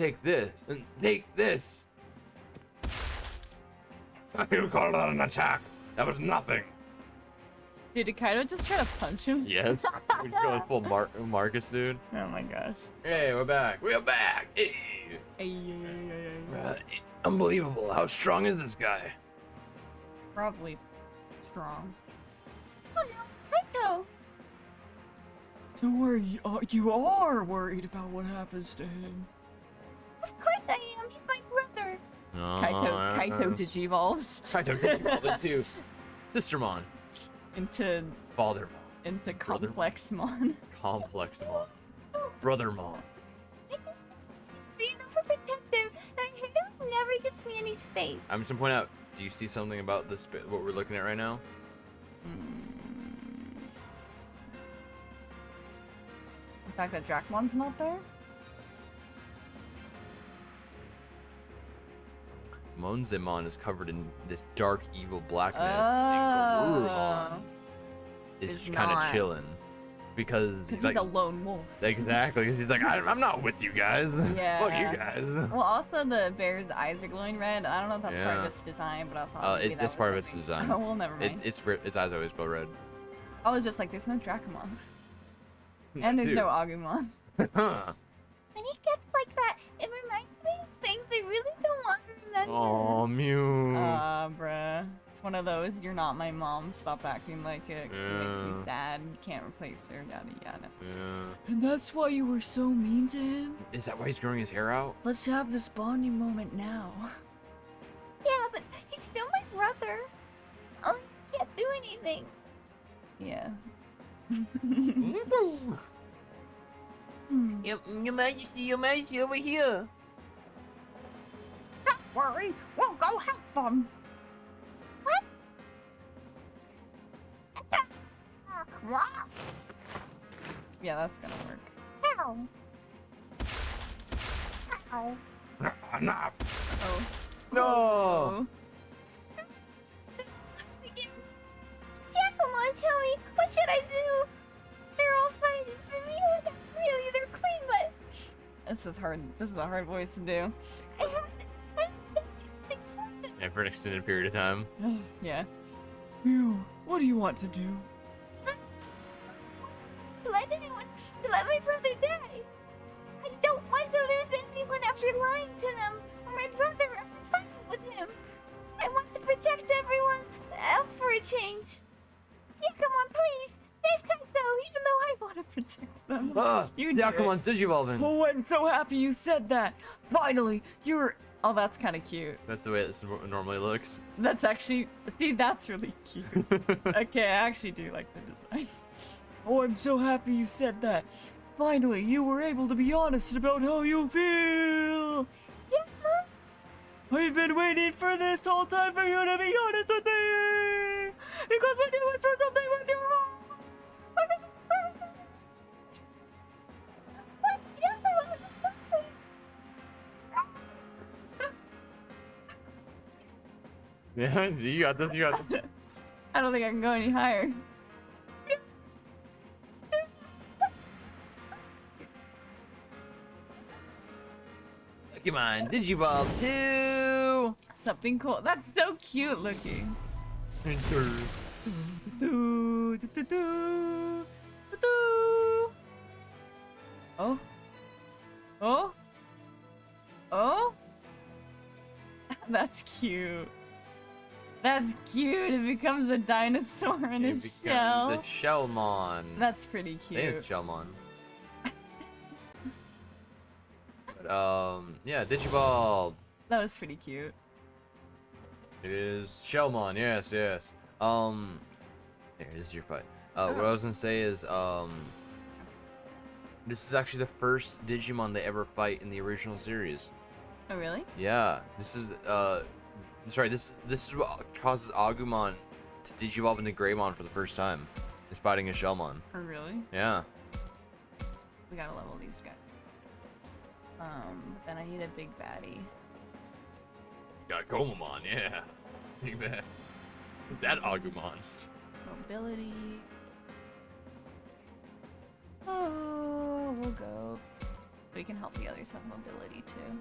Take this and take this. You called that an attack. That was nothing. Dude, did Kaido just try to punch him? Yes. We're going full Marcus, dude. Oh my gosh. Hey, we're back. We're back. Hey. Unbelievable. How strong is this guy? Probably strong. Oh no, Kaito! So you are worried about what happens to him. Of course I am. He's my brother. Kaito digivolves. Kaito digivolved into Sistermon. Into Baldermon. Into Complexmon. Complexmon. Brothermon. Being overprotective, and Kaito never gives me any space. I'm just gonna point out, do you see something about this, what we're looking at right now? The fact that Drachmon's not there? Monzemon is covered in this dark, evil blackness, Oh. and Garurumon is Is kind of not. chilling because He's like a lone wolf. exactly. He's like, I'm not with you guys. Yeah. Fuck you guys. Well, also the bear's eyes are glowing red. I don't know if that's part of Yeah. its design, but I thought maybe that It's was part of its something. design. Oh, well, never mind. Its eyes always glow red. I was just like, there's no Dracomon. And there's Dude. no Agumon. Huh. When he gets like that, it reminds me of things I really don't want to remember. Aw, Mew. Bruh. It's one of those, you're not my mom, stop acting like it. 'Cause it makes Yeah. me sad, you can't replace her, yada yada. Yeah. And that's why you were so mean to him? Is that why he's growing his hair out? Let's have this bonding moment now. Yeah, but he's still my brother. Only he can't do anything. Yeah. Your Majesty, over here. Don't worry, we'll go have fun. What? Yeah, that's gonna work. How? How? Enough. Oh. No. Giacomo, tell me, what should I do? They're all fighting for me. Oh, really, they're queen, but This is hard. This is a hard voice to do. I have to. Yeah, for an extended period of time. Yeah. Mew, what do you want to do? To let my brother die. I don't want to lose anyone after lying to them, or my brother after fighting with him. I want to protect everyone else for a change. Yeah, come on, please. Save Kaito, even though I want to protect them. You do Yakumon's digivolving. Oh, I'm so happy you said that. Finally, you're... Oh, that's kind of cute. That's the way it normally looks. That's actually... See, that's really cute. Okay, I actually do like the design. Oh, I'm so happy you said that. Finally, you were able to be honest about how you feel. Yeah, Mom? I've been waiting for this whole time for you to be honest with me. Because when you wish for something when you're wrong. What? Yes, I want to Yeah, you got this. You got this. I don't think I can go any higher. Come on, Digivolve 2! Something cool. That's so cute looking. Do, do, do, do, do, do. Oh. Oh. Oh. That's cute. That's cute. It becomes a dinosaur in It its shell. becomes a Shellmon. That's pretty I think cute. it's Shellmon. But, yeah, Digivolve. That was pretty cute. It is Shellmon, yes, yes. Here, this is your fight. What I was gonna say is, this is actually the first Digimon they ever fight in the original series. Oh, really? Yeah, this is, sorry, this is what causes Agumon to Digivolve into Greymon for the first time. Is fighting a Shellmon. Oh, really? Yeah. We gotta level these guys. Then I need a big baddie. Got Gomamon, yeah. Big bad. That Agumon. Mobility. Oh, we'll go we can help the others have mobility too.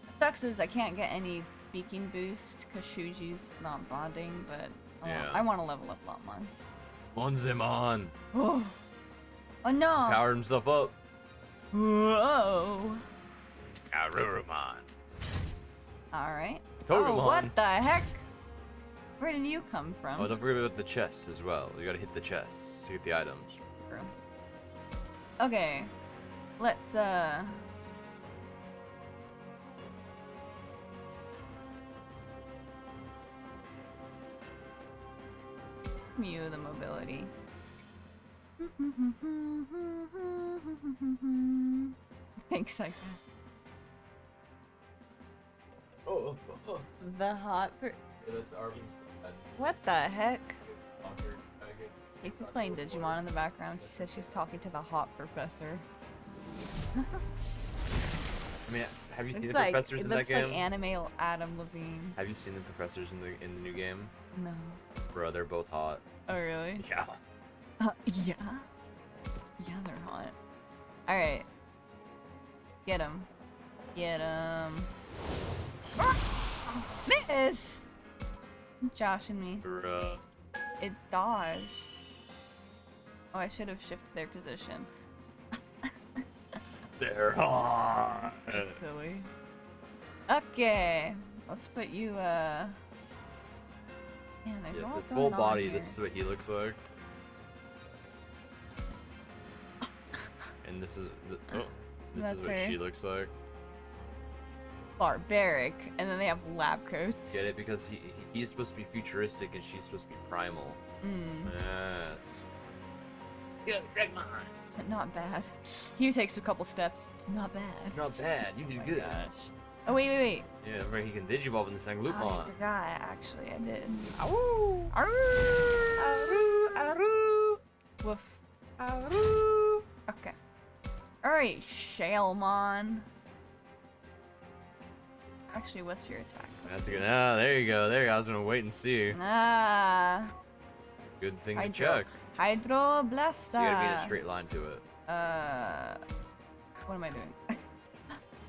The sucks is I can't get any speaking boost because Shuji's not bonding, but I want to level up Lotmon. Monzimon Oh, oh no! powered himself up. Whoa! Garurumon. Alright. Togemon. Oh, what the heck? Where did you come from? Oh, don't forget about the chests as well. You gotta hit the chests to get the items. True. Okay. Let's, Mew the mobility. Thanks, I guess. Oh, The hot per- That's Arvin's. What the heck? Casey's playing Digimon in the background. She says she's talking to the hot professor. I mean, have you seen the Like, professors it in that looks game? like anime Adam Levine. Have you seen the professors in the new game? No. Bro, they're both hot. Oh, really? Yeah. Yeah? Yeah, they're hot. Alright. Get him. Get him. Miss! Joshing me. Bruh. It dodged. Oh, I should have shifted their position. They're hot. That's silly. Okay. Let's put you, Man, there's Yeah, all the going full on body, here. this is what he looks like. And this is That's what her. she looks like. Barbaric, and then they have lab coats. Get it? Because he's supposed to be futuristic and she's supposed to be primal. Mm, Yes. Yeah, Dragmon. not bad. He takes a couple steps. Not bad. Not bad. You Oh did my good. gosh. Oh wait, wait, wait. Yeah, right. He can digivolve in the I Sanglupmon. forgot. Actually, I did. Ow! Arroo! Aru! Aru! Woof. Aru! Okay. All right, Shalemon. Actually, what's your attack? That's good. Ah, there you go. There you go. I was gonna wait and see. Ah, Good thing to Hydro. check. Hydro Blaster. So you gotta be in a straight line to it. What am I doing?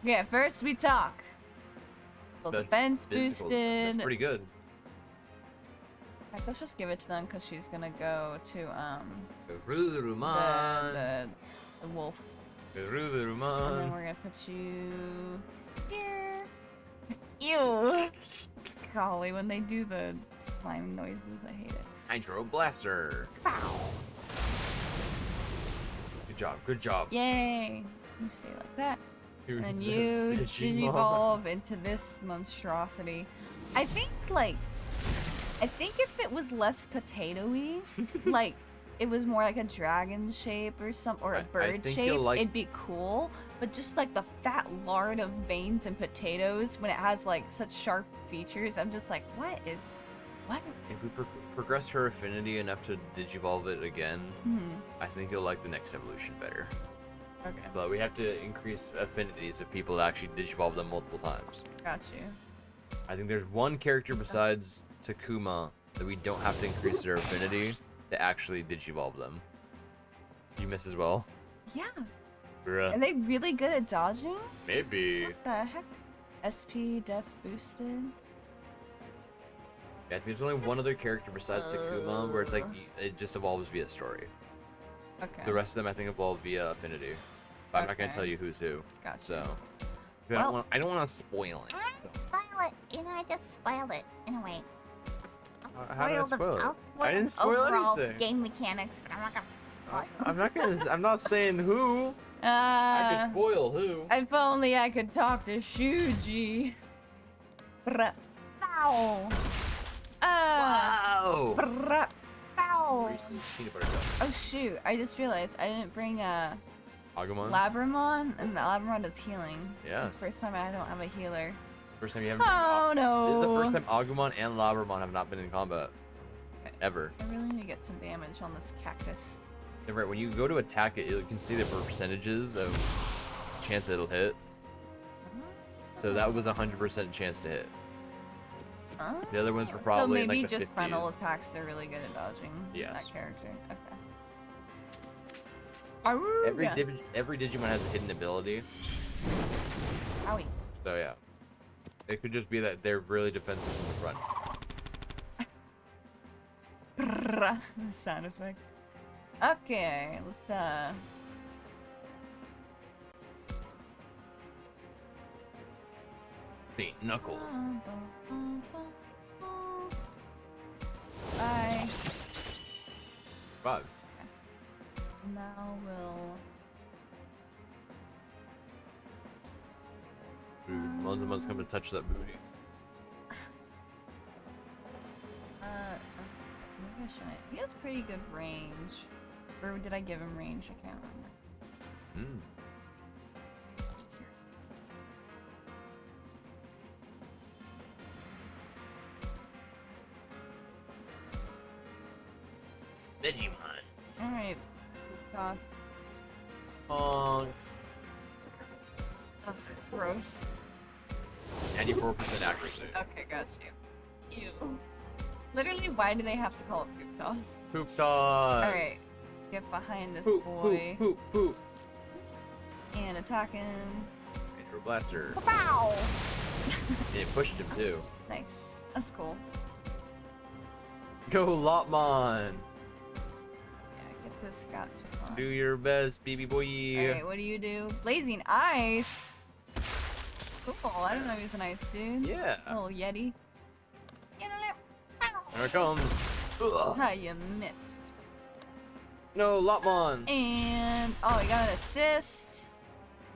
Okay, first we talk. So Spe- defense physical. boosted. That's pretty good. Alright, let's just give it to them because she's gonna go to Garurumon. the wolf, and then Garurumon. we're gonna put you here. Ew. Golly, when they do the slime noises, I hate it. Hydro Blaster. Good job. Good job. Yay! You stay like that. Who's And a you Digimon? digivolve into this monstrosity. I think if it was less potatoey, like it was more like a dragon shape or I a bird think shape, you'll like- it'd be cool. But just like the fat lard of veins and potatoes, when it has like such sharp features, I'm just like, what? If we progress her affinity enough to digivolve it again, Hmm. I think you'll like the next evolution better. Okay, But we have to increase affinities of people that actually digivolve them multiple times. got you. I think there's one character besides Takuma that we don't have to increase their affinity to actually digivolve them. You miss as well? Yeah. Are Bruh. they really good at dodging? Maybe. What the heck? SP def boosted. Yeah, I think there's only one other character besides Takuma where it's like it just evolves via story. Okay. The rest of them I think evolve via affinity. But I'm not gonna Okay. tell you who's who. Gotcha. So Well- I don't want to spoil it. I didn't spoil it. You know, I just spoiled it in a way. How did I spoil it? I'll I didn't the spoil overall anything. game mechanics, but I'm not gonna spoil I'm not gonna. I'm not saying who. I could spoil who. If only I could talk to Shuji. Brr. Ow. Wow. Brr. Ow. Reese's peanut butter cup. Oh shoot, I just realized I didn't bring Agumon. Labramon, and the Labramon does healing. Yeah. It's the first time I don't have a healer. First time you haven't. Oh This is the no. first time Agumon and Labramon have not been in combat. Ever. I really need to get some damage on this cactus. And right when you go to attack it, you can see the percentages of chance it'll hit. So that was a 100% chance to hit. The other ones were So probably in, maybe like the just 50s. frontal attacks, they're really good at dodging Yes. that character. Okay. Aruga. Every Digimon has a hidden ability. Owie. So yeah, it could just be that they're really defensive from the front. Brrrr, the sound effects. Okay, let's Saint Knuckle. Bye. 5. Now we'll. Monzamon's coming to touch that booty. Maybe I shouldn't. He has pretty good range. Or did I give him range? I can't remember. Hmm. Digimon. Alright. Toss. Honk. Ugh, gross. 94% accuracy. Okay, got you. Ew. Literally, why do they have to call it poop toss? Poop toss. Alright. Get behind this Poop, boy. poop, poop, poop. And attack him. Intro blaster. Pow! And it pushed him too. Nice. That's cool. Go Lotmon. Yeah, get this Gatsu. Do your best, BB boy. Alright, what do you do? Blazing Ice! Cool, I didn't know he was an ice dude. Yeah. Little Yeti. There it comes. Ugh. Ha, you missed. No, Lotmon. And, oh, you got an assist.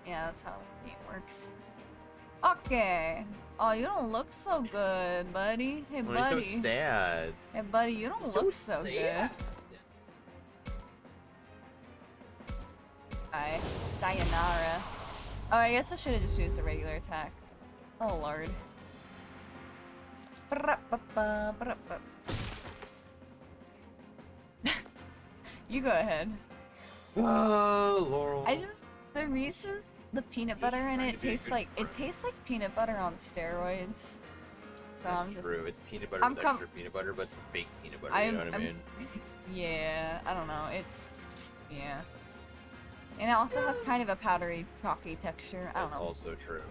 Yeah, that's how the game works. Okay. Oh, you don't look so good, buddy. Hey, Why buddy. are you so sad? Hey, buddy, you don't look so good. Hi. Sayonara. Oh, I guess I should have just used the regular attack. Oh, lord. You go ahead. Laurel. The Reese's, the peanut butter in it tastes like peanut butter on steroids. So I'm That's just, true. It's peanut butter with extra peanut butter, but it's fake peanut butter. You know what I mean? Yeah, I don't know. It's, yeah. And it also has kind of a powdery, chalky texture. I don't That's know. also true.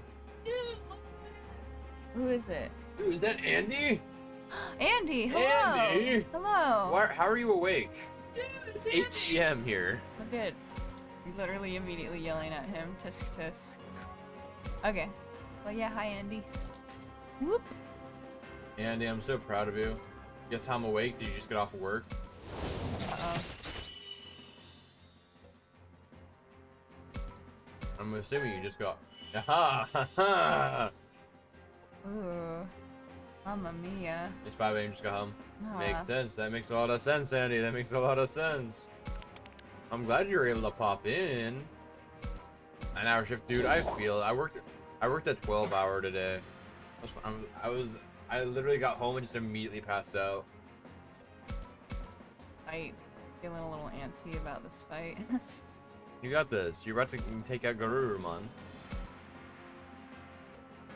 Who is it? Ooh, is that Andy? Andy, hello! Andy! Hello! Why, how are you awake? Dude, it's 8 p.m. here. Look at literally immediately yelling at him. Tisk tisk. Okay. Well, yeah, hi, Andy. Whoop. Andy, I'm so proud of you. Guess how I'm awake? Did you just get off of work? Uh-oh. I'm assuming you just got. Aha! Ha ha! Ooh. Mamma mia. It's 5 a.m. Just got home. Ah. Makes sense. That makes a lot of sense, Andy. That makes a lot of sense. I'm glad you were able to pop in. An hour shift, dude. I feel it. I worked a 12-hour today. I literally got home and just immediately passed out. I'm feeling a little antsy about this fight. You got this. You're about to take out Garurumon.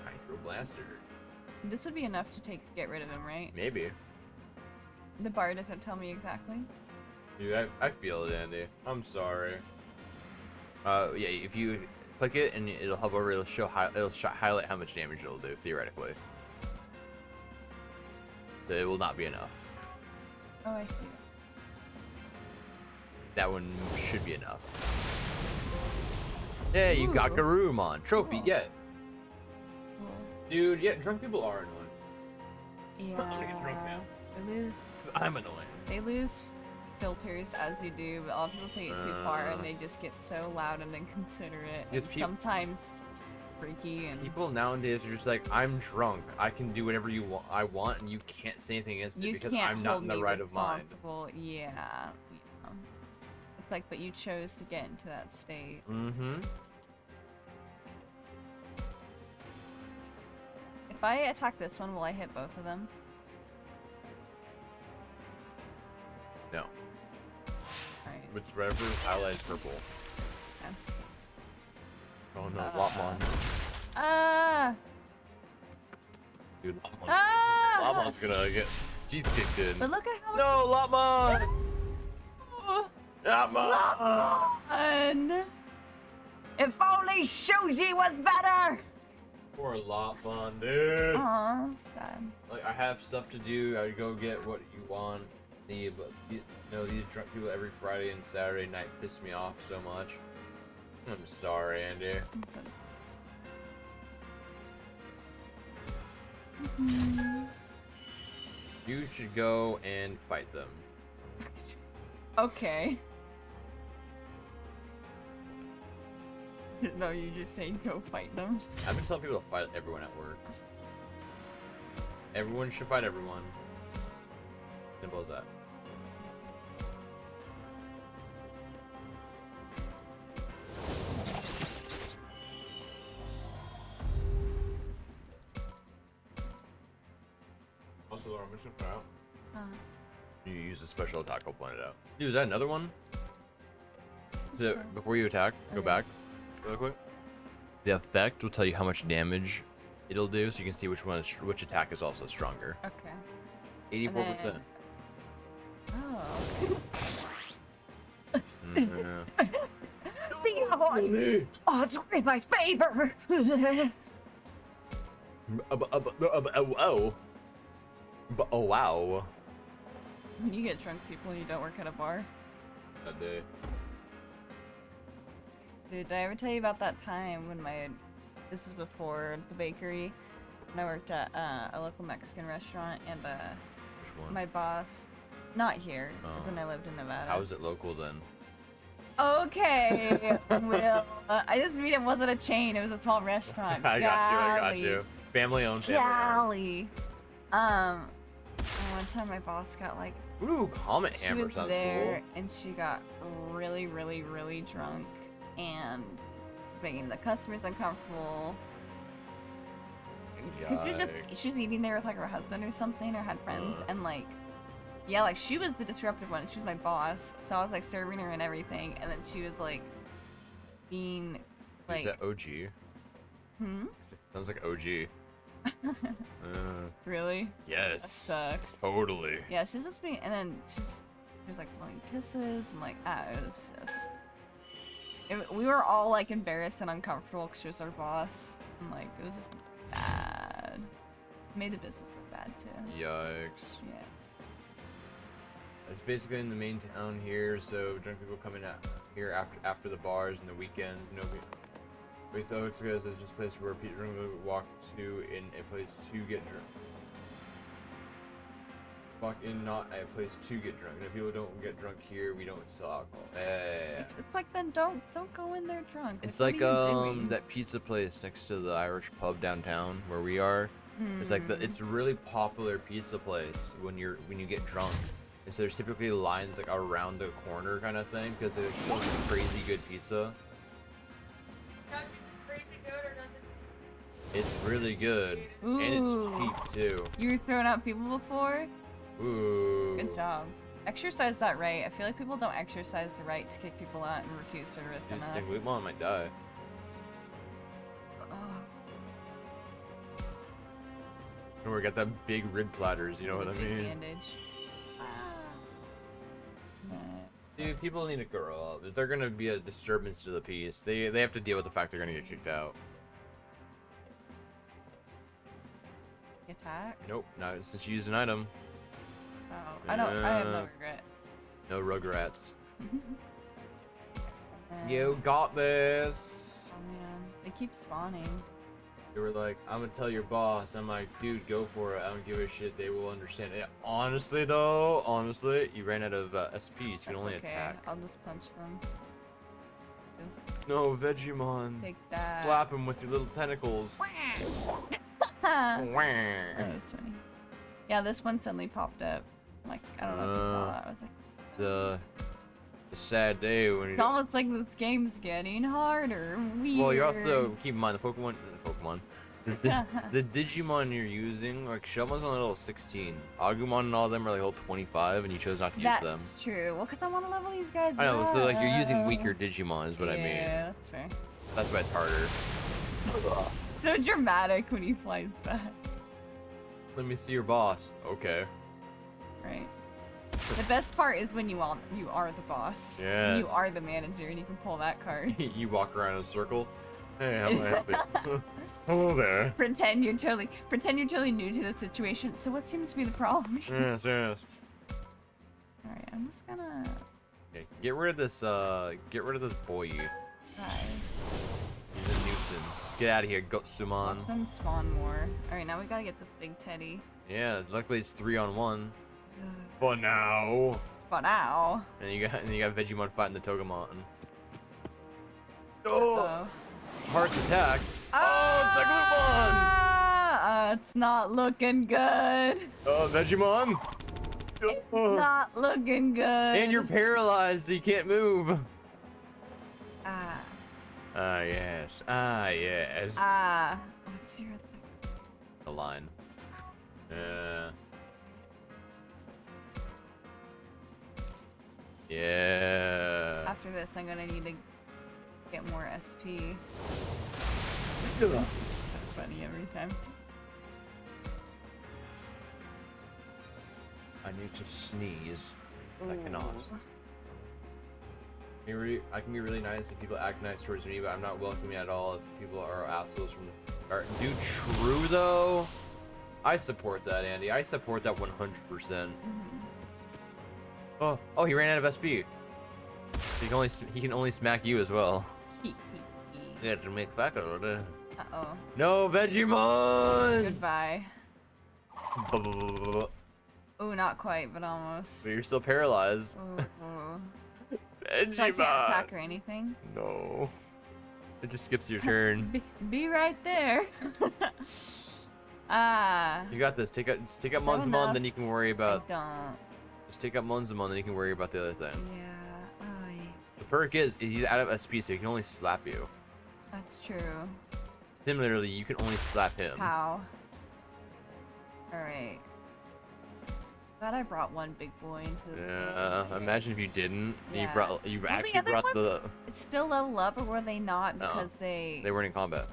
Hydro Blaster. This would be enough to get rid of him, right? Maybe. The bar doesn't tell me exactly. Dude, I feel it, Andy. I'm sorry. Yeah, if you click it and it'll hover over, it'll highlight how much damage it'll do, theoretically. So it will not be enough. Oh, I see. That one should be enough. Yeah, you got Ooh. Garurumon. Trophy, Cool. get. Cool. Dude, yeah, drunk people are annoying. Yeah. I'm gonna get drunk now. They lose. Because I'm annoying. They lose filters as you do, but a lot of people take it too far and they just get so loud and inconsiderate. Yes, And sometimes freaky and People nowadays are just like, I'm drunk. I can do whatever I want, and you can't say anything against it you because can't I'm not hold in the me right of mind. responsible. Yeah. It's like, but you chose to get into that state. Mm-hmm. If I attack this one, will I hit both of them? No. Alright. It's whatever highlighted purple. Okay. Oh no, Lotmon. Ah! Dude, Lotmon's, Ah! Lotmon's gonna get teeth kicked in. But look at how No, Lotmon! Oh, Lotmon! fun. If only Shuji was better. We're a lot fun, dude. Aw, sad. Like, I have stuff to do. I go get what you want. But these drunk people every Friday and Saturday night piss me off so much. I'm sorry, Andy. You should go and fight them. Okay. No, you just say go fight them. I've been telling people to fight everyone at work. Everyone should fight everyone. Simple as that. Also, Laura, I'm just gonna put out. You use a special attack, I'll point it out. Dude, is that another one? Before you attack, go back real quick. The effect will tell you how much damage it'll do, so you can see which which attack is also stronger. Okay. 84%. Oh. The odds are in my favor. Oh wow. When you get drunk people and you don't work at a bar. That day. Dude, did I ever tell you about that time when this is before the bakery, when I worked at a local Mexican restaurant and Which one? my boss, not here, it was when I lived in Nevada. How is it local then? Okay, Will. I just mean it wasn't a chain, it was a small restaurant. I got you. Family owned. Golly. And one time my boss got like, Ooh, Comet she Hammer was sounds there and she got really, really, really drunk and making the customers uncomfortable. 'Cause she was eating there with like her husband or something, or had friends, and like, yeah, like she was the disruptive one. She was my boss, so I was like serving her and everything, and then she was like being cool. like, Is that OG? Sounds like OG. really? That Yes. sucks. Totally. Yeah, she's just being, and then she was like blowing kisses and like, it was just. We were all like embarrassed and uncomfortable because she was our boss, and like it was just bad. It made the business look bad too. Yikes. Yeah. It's basically in the main town here, so drunk people coming out here after the bars and the weekends. So it's just a place where people drunk people walk to in a place to get drunk. Walk in, not a place to get drunk. And if people don't get drunk here, we don't sell alcohol. It's like, then don't go in there drunk. It's what like are you doing? that pizza place next to the Irish pub downtown where we are. It's like it's a really popular pizza place when you get drunk. And so there's typically lines like around the corner kind of thing because there's so much crazy good pizza. It's really good. Ooh. And it's cheap too. You were throwing out people before? Ooh. Good job. Exercise that right. I feel like people don't exercise the right to kick people out and refuse service Dude, enough. Digimon might die. Or we got that big rib platters, you know what I Big mean? bandage. Dude, people need to grow up. If they're gonna be a disturbance to the peace, they have to deal with the fact they're gonna get kicked out. Attack? Nope, not since you used an item. Oh, I have no regret. No Rugrats. You got this. Oh man, they keep spawning. They were like, I'm gonna tell your boss. I'm like, dude, go for it. I don't give a shit. They will understand. Yeah, honestly, though, you ran out of SP, so you can only attack. I'll just punch them. No, Vegemon. Take that. Slap him with your little tentacles. That was funny. Yeah, this one suddenly popped up. I'm like, I don't know if you saw that. I was like, It's a sad day when it's you. almost like this game's getting harder. Weird. Well, you have to keep in mind the the Digimon you're using, like Shelmon's on level 16, Agumon and all of them are like level 25, and you chose not to use them. That's true. Well, because I want to level these guys I know, up. so like you're using weaker Digimon is what I mean. Yeah, that's fair. That's why it's harder. So dramatic when he flies back. Let me see your boss. Okay. Right. The best part is when you are the boss. Yes. You are the manager and you can pull that card. You walk around in a circle. Hey, how may I help you? Hello there. Pretend you're totally new to the situation. So what seems to be the problem? Yes, yes. Alright, I'm just gonna Okay, get rid of this boy. try. He's a nuisance. Get out of here, Gotsumon. Watch them spawn more. Alright, now we gotta get this big teddy. Yeah, luckily it's 3-on-1. For now. For now. And you got Vegemon fighting the Togemon. Uh-oh. Heart's attack. It's not looking good. Oh, Vegemon. Not looking good. And you're paralyzed, so you can't move. Ah. Ah, yes. Ah, yes. What's your attack? The line. Yeah. After this, I'm gonna need to get more SP. Ugh. So funny every time. I need to sneeze. I cannot. Ooh. I can be really nice if people act nice towards me, but I'm not welcoming at all if people are assholes from the start. Dude, true though. I support that, Andy. I support that 100%. Oh, he ran out of SP. He can only smack you as well. Yeah, to make back a little. Uh-oh. No, Vegemon! Goodbye. But Oh, not quite, but almost. you're still paralyzed. Ooh. Vegemon! So I can't attack or anything? No. It just skips your turn. Be right there. You got this. Take out Fair Monzamon, enough. then you can worry I about. don't. Just take out Monzamon, then you can worry about the other thing. Yeah. The perk is he's out of SP, so he can only slap you. That's true. Similarly, you can only slap him. How? Alright. Glad I brought one big boy into this. Yeah. Imagine if you didn't. Yeah. You the actually other brought the. It's still level up, or were they not? No. Because they. They weren't in combat.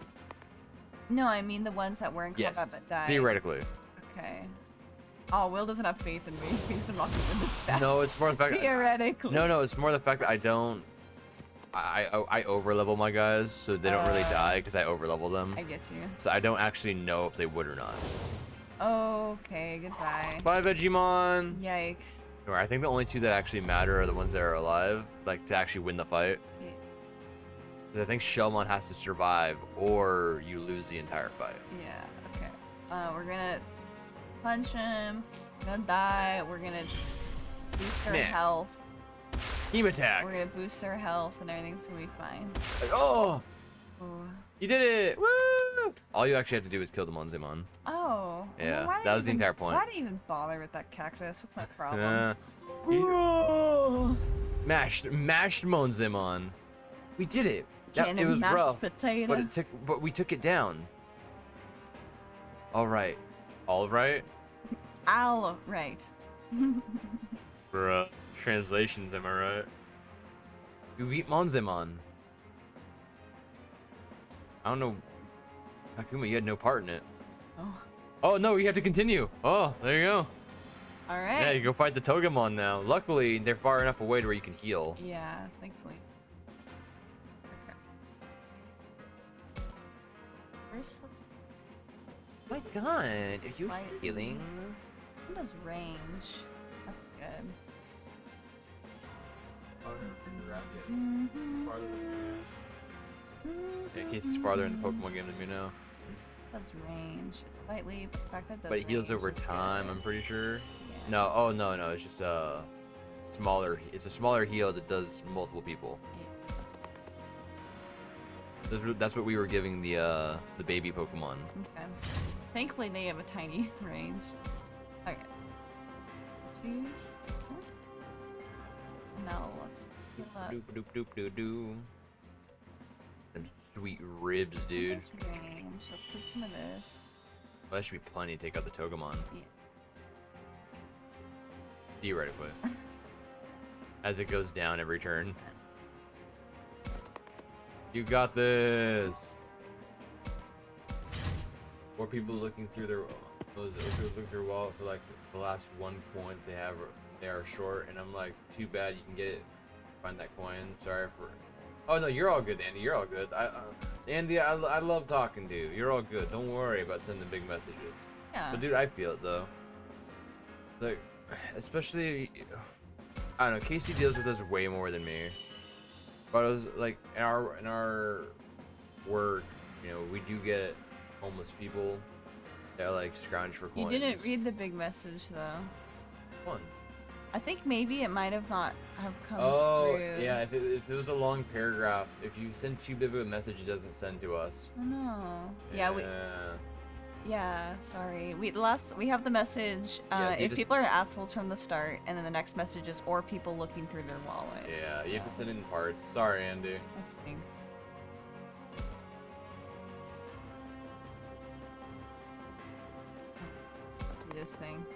No, I mean the ones that were in combat Yes. but died. Theoretically. Okay. Oh, Will doesn't have faith in me because I'm not gonna win this battle. No, it's more the fact. Theoretically. No, it's more the fact that I don't. I overlevel my guys, so they don't really die because I overlevel them. I get you. So I don't actually know if they would or not. Okay, goodbye. Bye, Vegemon. Yikes. Or I think the only two that actually matter are the ones that are alive, like to actually win the fight. Yeah. 'Cause I think Shellmon has to survive, or you lose the entire fight. Yeah, okay. We're gonna punch him. Gonna die. We're gonna boost our Smack. health. Team attack. We're gonna boost our health and everything's gonna be fine. Oh, Ooh. you did it! Woo! All you actually have to do is kill the Monzamon. Oh. Yeah, why did that I was the even- entire point. Why did I even bother with that cactus? What's my problem? Mashed Monzamon. We did it. Can It was mashed rough, potato. but we took it down. All right. Ow, right. Bruh. Translations, am I right? You beat Monzamon. I don't know. Akuma, you had no part in it. Oh. Oh no, you have to continue. Oh, there you go. All right. Yeah, you go fight the Togemon now. Luckily, they're far enough away to where you can heal. Yeah, thankfully. Okay. First, My God, are you Light. healing? what does range? That's good. Yeah, in case it's farther in the Pokemon game than me now. That's range. Slightly, the fact that does But it heals range over is time, good. I'm pretty sure. Yeah. No, oh no, it's just smaller. It's a smaller heal that does multiple people. That's what we were giving the baby Pokemon. Okay. Thankfully, they have a tiny range. Okay. Choose. Now let's heal up. Doop doop doop doop doo. Them sweet ribs, dude. This range. Let's do some of this. Well, that should be plenty to take out the Togemon. Yeah. Theoretically. As it goes down every turn. You got this! Or people looking through their wallet for like the last one coin they have they are short, and I'm like, too bad you can get it, find that coin. Sorry for. Oh no, you're all good, Andy. You're all good. Andy, I love talking to you. You're all good. Don't worry about sending big messages. Yeah. But dude, I feel it though. Like, especially, I don't know. Casey deals with this way more than me. But it was like in our work, you know, we do get homeless people that like scrounge for coins. You didn't read the big message though. One. I think maybe it might have not have come through. Yeah, if it was a long paragraph, if you send too big of a message, it doesn't send to us. Oh no. Yeah, sorry. We have the message, if people are assholes from the start, and then the next message is or people looking through their wallet. Yeah, you have to send it in parts. Sorry, Andy. That stinks. Do this thing.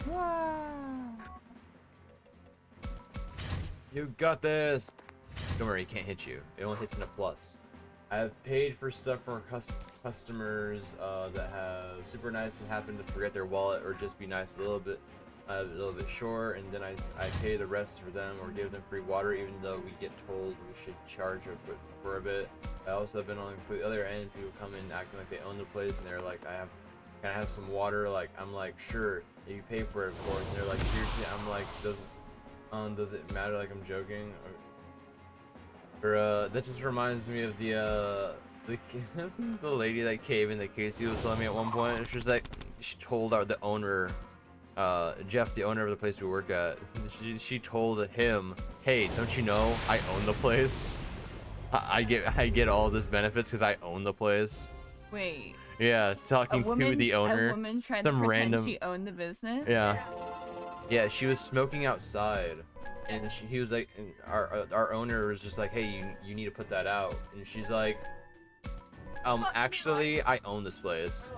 Wow. You got this. Don't worry, it can't hit you. It only hits in a plus. I've paid for stuff for customers that have super nice and happen to forget their wallet or just be nice a little bit short, and then I pay the rest for them or give them free water, even though we get told we should charge for a bit. I also have been on the other end. People come in acting like they own the place, and they're like, can I have some water? Like, I'm like, sure, if you pay for it, of course. And they're like, seriously? I'm like, does it matter? Like, I'm joking. Or that just reminds me of the lady that came in that Casey was telling me at one point. It's just like she told the owner, Jeff, the owner of the place we work at. She told him, "Hey, don't you know I own the place? I get all this benefits because I own the place." Wait. Yeah, talking to the owner. A woman tried some to pretend random. she owned the business. Yeah. Yeah, she was smoking outside, and he was like, and our owner was just like, "Hey, you need to put that out," and she's like, actually, I own this place."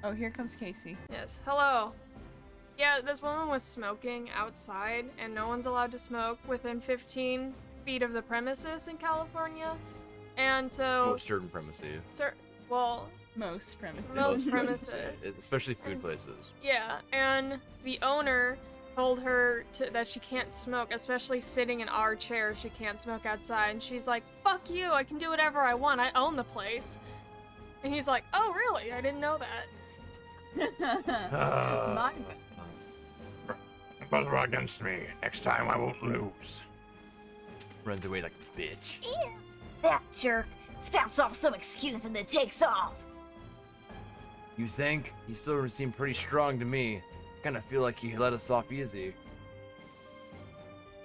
Oh, here comes Casey. Yes, hello. Yeah, this woman was smoking outside, and no one's allowed to smoke within 15 feet of the premises in California. And so... certain premises. Well... Most premises. Most premises. Especially food places. Yeah, and the owner told her that she can't smoke, especially sitting in our chair, she can't smoke outside. And she's like, "Fuck you, I can do whatever I want, I own the place." And he's like, "Oh, really? I didn't know that." Both are against me. Next time I won't lose. Runs away like a bitch. Ew. That jerk spouts off some excuse and then takes off. You think? He still seemed pretty strong to me. I kinda feel like he let us off easy.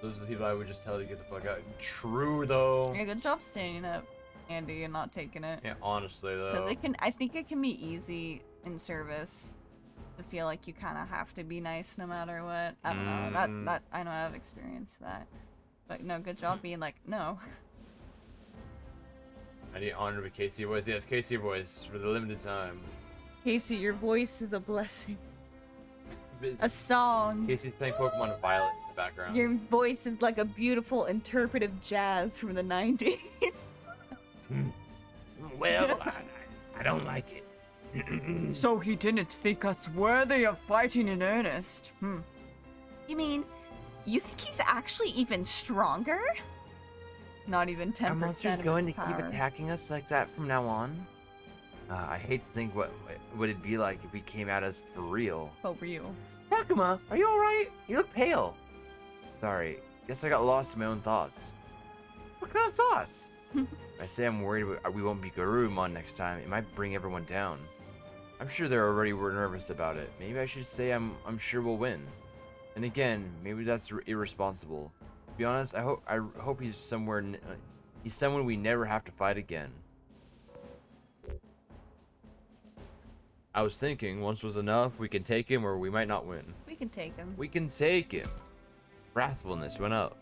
Those are the people I would just tell to get the fuck out. True though. Yeah, good job standing up, Andy, and not taking it. Yeah, honestly though. Because I think it can be easy in service to feel like you kind of have to be nice no matter what. I don't know. That I know I've experienced that. But no, good job being like, no. I need honor with Casey voice. Yes, Casey voice for the limited time. Casey, your voice is a blessing. A song. Casey's playing Pokemon Violet in the background. Your voice is like a beautiful interpretive jazz from the 90s. Well, I don't like it. So he didn't think us worthy of fighting in earnest. You mean, you think he's actually even stronger? Not even 10% Are monsters of going to his keep power. attacking us like that from now on? I hate to think what it'd be like if we came at us for real. For real. Takuma, are you alright? You look pale. Sorry, guess I got lost in my own thoughts. What kind of thoughts? I say I'm worried we won't be Garurumon next time. It might bring everyone down. I'm sure they already were nervous about it. Maybe I should say I'm sure we'll win. And again, maybe that's irresponsible. To be honest, I hope he's someone we never have to fight again. I was thinking, once was enough, we can take him or we might not win. We can take him. We can take him. Wrathfulness went up.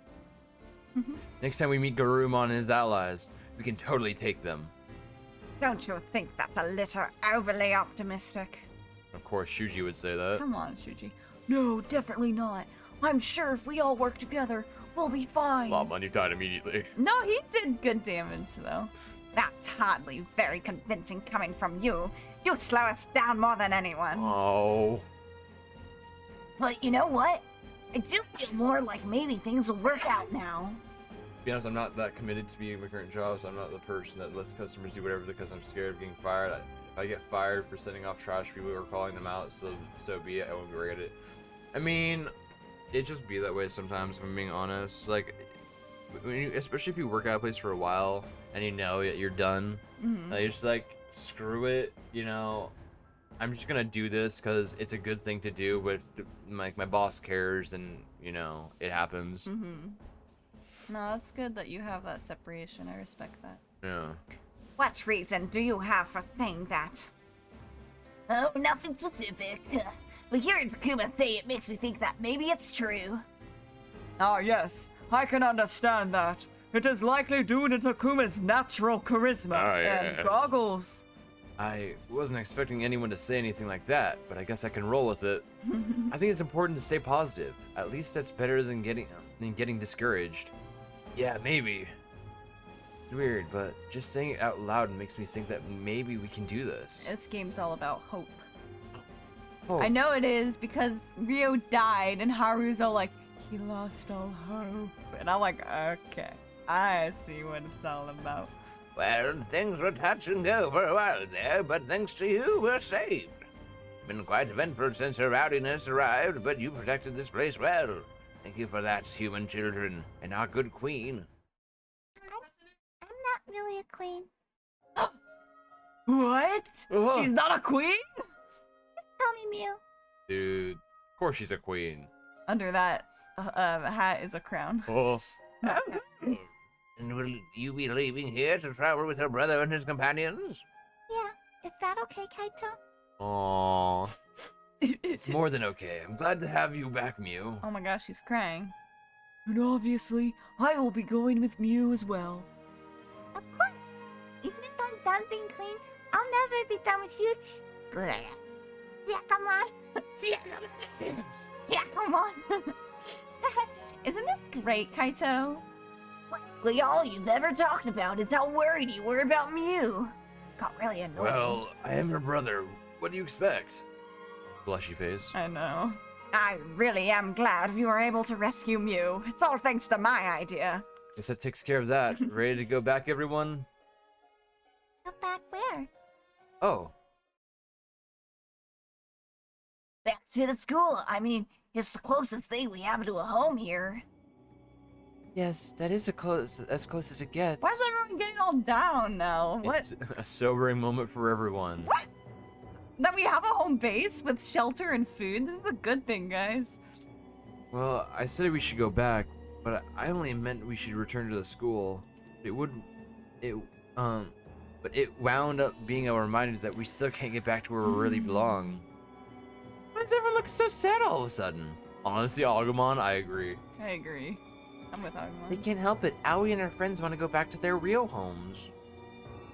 Next time we meet Garurumon and his allies, we can totally take them. Don't you think that's a little overly optimistic? Of course, Shuji would say that. Come on, Shuji. No, definitely not. I'm sure if we all work together, we'll be fine. Lawman, you died immediately. No, he did good damage, though. That's hardly very convincing coming from you. You slow us down more than anyone. Oh. But you know what? I do feel more like maybe things will work out now. To be honest, I'm not that committed to being my current job, so I'm not the person that lets customers do whatever because I'm scared of getting fired. If I get fired for sending off trash people or calling them out, so be it. I won't regret it. I mean, it just be that way sometimes, if I'm being honest. Like, especially if you work at a place for a while and you know that you're done, you're just like, screw it, you know. I'm just gonna do this because it's a good thing to do, but like my boss cares, and you know it happens. No, it's good that you have that separation. I respect that. Yeah. What reason do you have for saying that? Oh, nothing specific. But hearing Takuma say it makes me think that maybe it's true. Ah, yes, I can understand that. It is likely due to Takuma's natural charisma and goggles. I wasn't expecting anyone to say anything like that, but I guess I can roll with it. I think it's important to stay positive. At least that's better than getting discouraged. Yeah, maybe. It's weird, but just saying it out loud makes me think that maybe we can do this. This game's all about hope. Oh. I know it is because Ryo died and Haru's all like, he lost all hope. And I'm like, okay, I see what it's all about. Well, things were touch and go for a while there, but thanks to you, we're saved. Been quite eventful since her rowdiness arrived, but you protected this place well. Thank you for that, human children, and our good queen. I'm not really a queen. What? Ugh. She's not a queen? Call me Mew. Dude, of course she's a queen. Under that hat is a crown. Oh. And will you be leaving here to travel with her brother and his companions? Yeah, is that okay, Kaito? Aww. It's more than okay. I'm glad to have you back, Mew. Oh my gosh, she's crying. And obviously, I will be going with Mew as well. Of course. Even if I'm done being queen, I'll never be done with you. Yeah, come on. Yeah, come on. Isn't this great, Kaito? Practically all you've ever talked about is how worried you were about Mew. Got really annoying. Well, I am her brother. What do you expect? Blushy face. I know. I really am glad we were able to rescue Mew. It's all thanks to my idea. Guess that takes care of that. Ready to go back, everyone? Go back where? Oh. Back to the school. I mean, it's the closest thing we have to a home here. Yes, that is as close as it gets. Why is everyone getting all down now? What? It's a sobering moment for everyone. What? That we have a home base with shelter and food? This is a good thing, guys. Well, I said we should go back, but I only meant we should return to the school. But it wound up being a reminder that we still can't get back to where we really belong. Why does everyone look so sad all of a sudden? Honestly, Agumon, I agree. I agree. I'm with They Agumon. can't help it. Aoi and her friends want to go back to their real homes.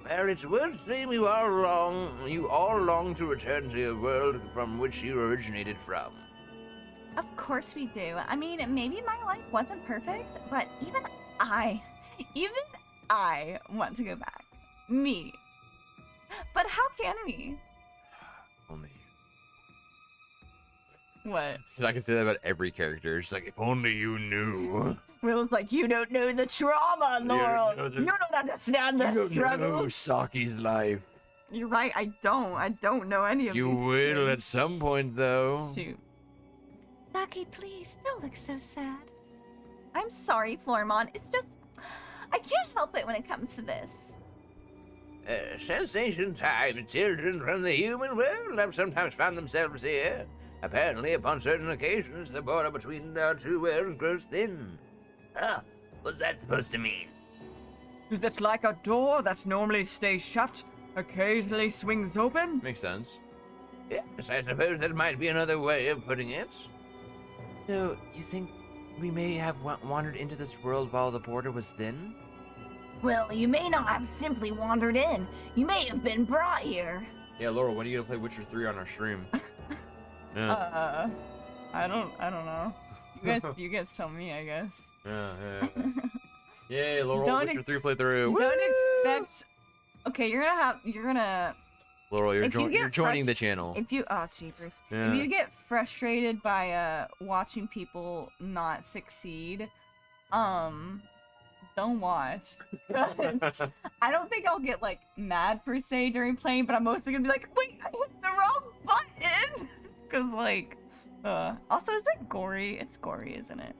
Well, it's worth saying you all long to return to your world from which you originated from. Of course we do. I mean, maybe my life wasn't perfect, but even I want to go back. Me. But how can we? Only. What? I can say that about every character. It's like, if only you knew. Will's like, you don't know the trauma, Laurel. know the- You don't understand the struggle. Saki's life. You're right, I don't know any of You these will things. at some point, though. Shoot. Saki, please, don't look so sad. I'm sorry, Florimon. It's just, I can't help it when it comes to this. Sensation time, children from the human world have sometimes found themselves here. Apparently, upon certain occasions, the border between our two worlds grows thin. Ah, what's that supposed to mean? Is it like a door that normally stays shut, occasionally swings open? Makes sense. Yes, I suppose that might be another way of putting it. So, you think we may have wandered into this world while the border was thin? Well, you may not have simply wandered in. You may have been brought here. Yeah, Laurel, when are you gonna play Witcher 3 on our stream? Yeah. I don't know. You guys tell me, I guess. Yeah. Yay, Laurel, Don't Witcher 3 playthrough. Don't expect Okay, you're gonna Laurel, If you get you're joining frust- the channel. if you cheapers. Yeah. If you get frustrated by watching people not succeed, don't watch. 'Cause I don't think I'll get like mad per se during playing, but I'm mostly gonna be like, wait, I hit the wrong button. Cause like, also is it gory? It's gory, isn't it?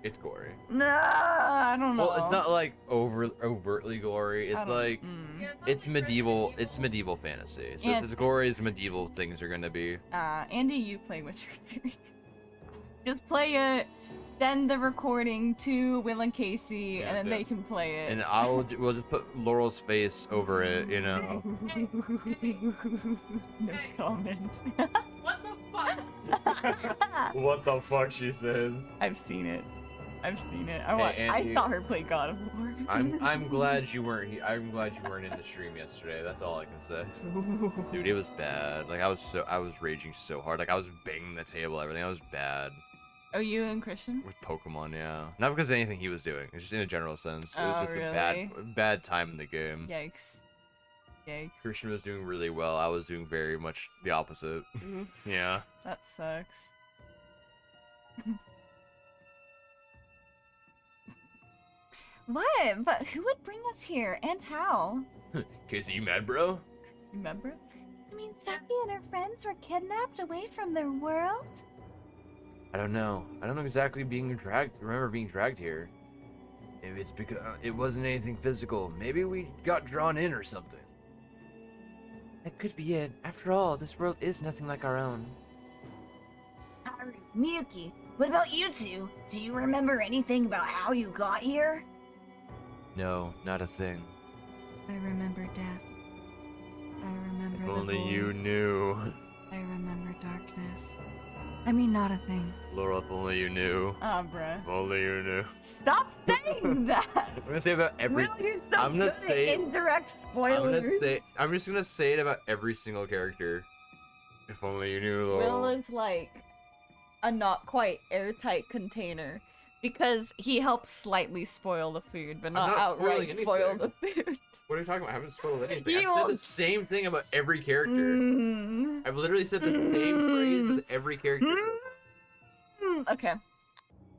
It's gory. Nah, I don't know. Well, it's not like overtly gory. It's like it's medieval. It's medieval fantasy. So Yeah. it's as gory as medieval things are gonna be. Andy, you play Witcher 3. Just play it, send the recording to Will and Casey, and Yes, then they yes. can play it. And we'll just put Laurel's face over it, you know. No comment. What the fuck? What the fuck she says. I've seen it. I Hey, Andy. saw her play God of War. I'm glad you weren't. I'm glad you weren't in the stream yesterday. That's all I can say. Dude, it was bad. Like I was raging so hard. Like I was banging the table, everything. I was bad Oh, you and Christian? with Pokemon. Yeah, not because of anything he was doing. It's just in a general sense. It was Oh, just really? a bad time in the game. Yikes. Yikes. Christian was doing really well. I was doing very much the opposite. Oof, Yeah. that sucks. What? But who would bring us here? And how? Casey, you mad, bro? Remember? I mean, Saki and her friends were kidnapped away from their world? I don't know. I don't know exactly remember being dragged here. Maybe it's because it wasn't anything physical. Maybe we got drawn in or something. That could be it. After all, this world is nothing like our own. Haru, Miyuki, what about you two? Do you remember anything about how you got here? No, not a thing. I remember death. I remember If only you knew. I remember darkness. I mean, not a thing. Laura, if only you knew. Ah, bruh. If only you knew. Stop saying that! I'm gonna say about every. Will, you're so I'm gonna good at say- indirect spoilers. I'm just gonna say it about every single character. If only you knew, Laurel. Will is like a not quite airtight container because he helps slightly spoil the food, but not, not outright spoiling spoil the anything. food. What are you talking about? I haven't spoiled anything. You I've said won't- the same thing about every character. Mm. I've literally said the same phrase with every character. Okay.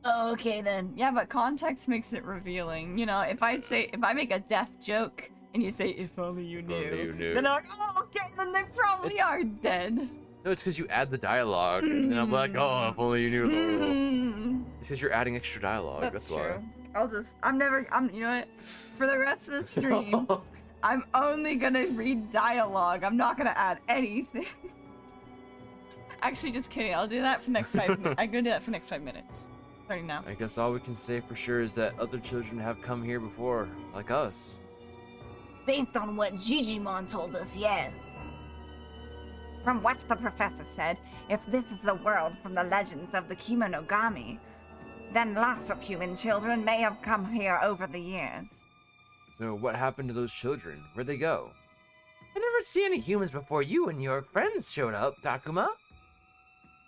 Okay then. Yeah, but context makes it revealing. You know, if I make a death joke and you say "if only you knew," only you knew. then I'm like, oh, okay, then they probably are dead. No, it's because you add the dialogue, and I'm like, oh, if only you knew. Laurel. Mm. It's because you're adding extra dialogue. That's why. true. You know what? For the rest of the stream, I'm only gonna read dialogue. I'm not gonna add anything. Actually, just kidding. I'll do that for next 5 minutes. I'm gonna do that for next 5 minutes. Starting now. I guess all we can say for sure is that other children have come here before, like us. Based on what Digimon told us, yes. From what the professor said, if this is the world from the legends of the Kimonogami, then lots of human children may have come here over the years. So what happened to those children? Where'd they go? I never see any humans before you and your friends showed up, Takuma.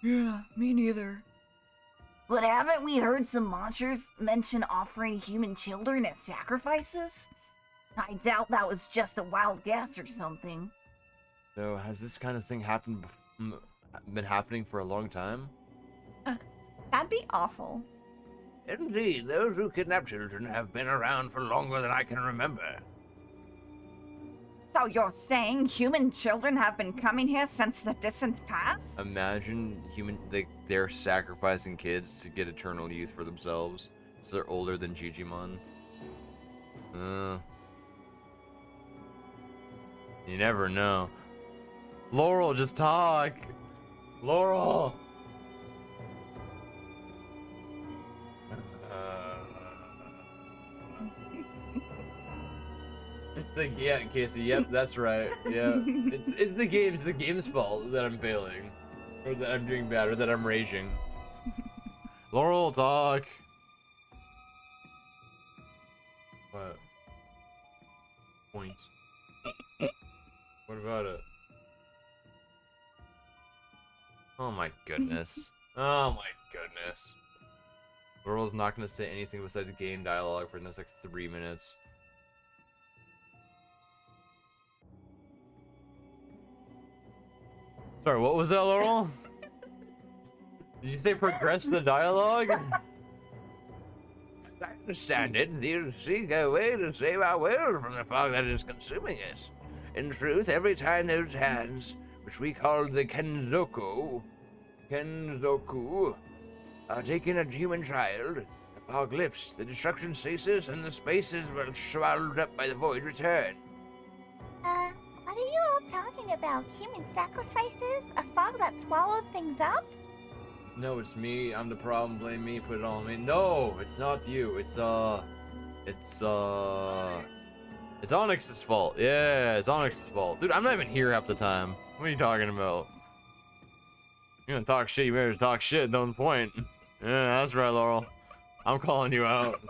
Yeah, me neither. But haven't we heard some monsters mention offering human children as sacrifices? I doubt that was just a wild guess or something. So has this kind of thing been happening for a long time? That'd be awful. Indeed, those who kidnap children have been around for longer than I can remember. So you're saying human children have been coming here since the distant past? Imagine they're sacrificing kids to get eternal youth for themselves. So they're older than Digimon. You never know. Laurel, just talk. Laurel. Yeah, Casey. Yep, that's right. Yeah, it's the game. It's the game's fault that I'm failing, or that I'm doing bad, or that I'm raging. Laurel, talk. What? Point. What about it? Oh my goodness. Oh my goodness. Laurel's not gonna say anything besides game dialogue for the next like 3 minutes. Sorry, what was that, Laurel? Did you say progress the dialogue? I understand it. You seek a way to save our world from the fog that is consuming us. In truth, every time those hands, which we call the Kenzoku, are taking a human child, the fog lifts, the destruction ceases, and the spaces well swallowed up by the void return. What are you all talking about? Human sacrifices? A fog that swallowed things up? No, it's me. I'm the problem. Blame me. Put it all on me. No, it's not you. It's Onyx's fault. Yeah, it's Onyx's fault. Dude, I'm not even here half the time. What are you talking about? You're gonna talk shit, you better talk shit, don't point. Yeah, that's right, Laurel. I'm calling you out.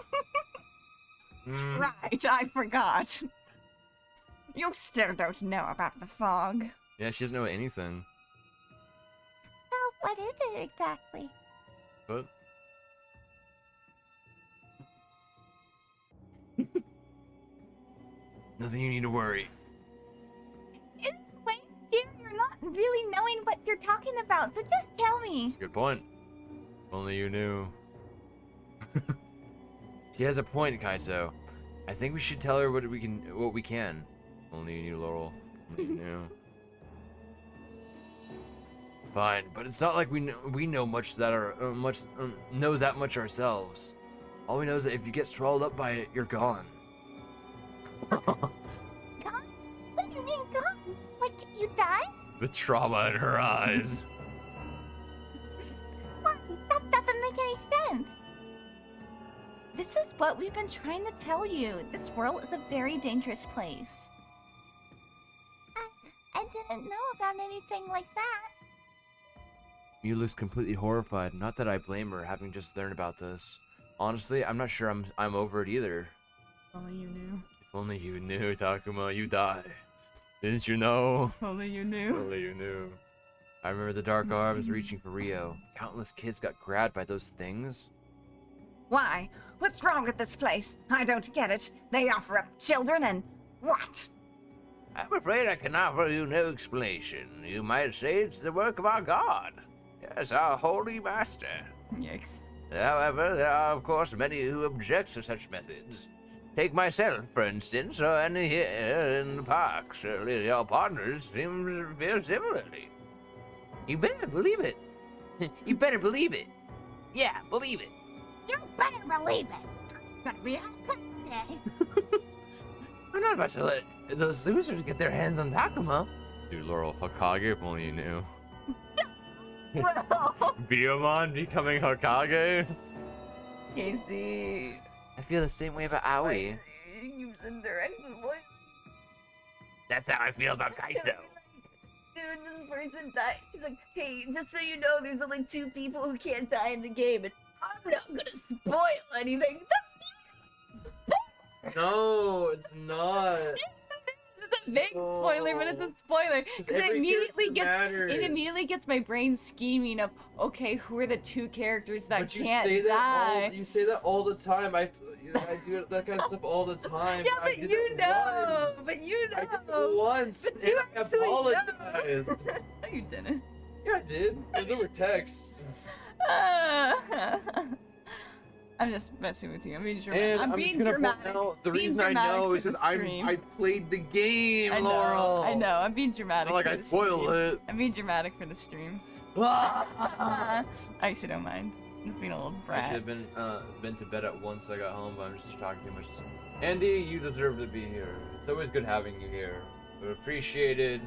Right, I forgot. You still don't know about the fog. Yeah, she doesn't know anything. Well, what is it exactly? What? Nothing you need to worry. It's quite scary. You're not really knowing what you're talking about, so just tell me. That's a good point. If only you knew. She has a point, Kaito. I think we should tell her what we can. If only you knew, Laurel. If only you knew. Fine, but it's not like we know much that are know that much ourselves. All we know is that if you get swallowed up by it, you're gone. Gone? What do you mean gone? Like you die? The trauma in her eyes. What? That doesn't make any sense. This is what we've been trying to tell you. This world is a very dangerous place. I didn't know about anything like that. Mew looks completely horrified. Not that I blame her, having just learned about this. Honestly, I'm not sure I'm over it either. If only you knew. If only you knew, Takuma, you die. Didn't you know? If only you If knew. only you knew. I remember the dark arms reaching for Rio. Countless kids got grabbed by those things. Why? What's wrong with this place? I don't get it. They offer up children and what? I'm afraid I can offer you no explanation. You might say it's the work of our god. Yes, our holy master. Yikes. However, there are, of course, many who object to such methods. Take myself, for instance, or any here in the park. Surely your partners seem to feel similarly. You better believe it. You better believe it. Yeah, believe it. You better believe it. But we have come today. We're not about to let those losers get their hands on Takuma. Dude, Laurel, Hokage, if only you knew. Whoa. Biyomon becoming Hokage? Casey. I feel the same way about Aoi. You said direct voice. That's how I feel about Kaito. Dude, this person died. He's like, hey, just so you know, there's only 2 people who can't die in the game, and I'm not gonna spoil anything. No, it's not. It's a big spoiler, but it's a spoiler. 'Cause it immediately gets my brain scheming of, okay, who are the 2 characters that can't die? You say that all the time. I do that kind of stuff all the time. Yeah, I but did you it know, once. but you know. I did it once, But and you I actually know. apologized. No, you didn't. Yeah, I did. It was over text. I'm just messing with you. I'm being And dramatic. I'm being gonna dramatic. point out, the Being reason I dramatic know for is the because stream. I played the game, I know. Laurel. I know. I'm being It's dramatic. not like for I the spoiled stream. it. I'm being dramatic for the stream. Ah! I actually don't mind. Just being a little I brat. should have been to bed at once I got home, but I'm just talking too much. Andy, you deserve to be here. It's always good having you here. We're appreciated,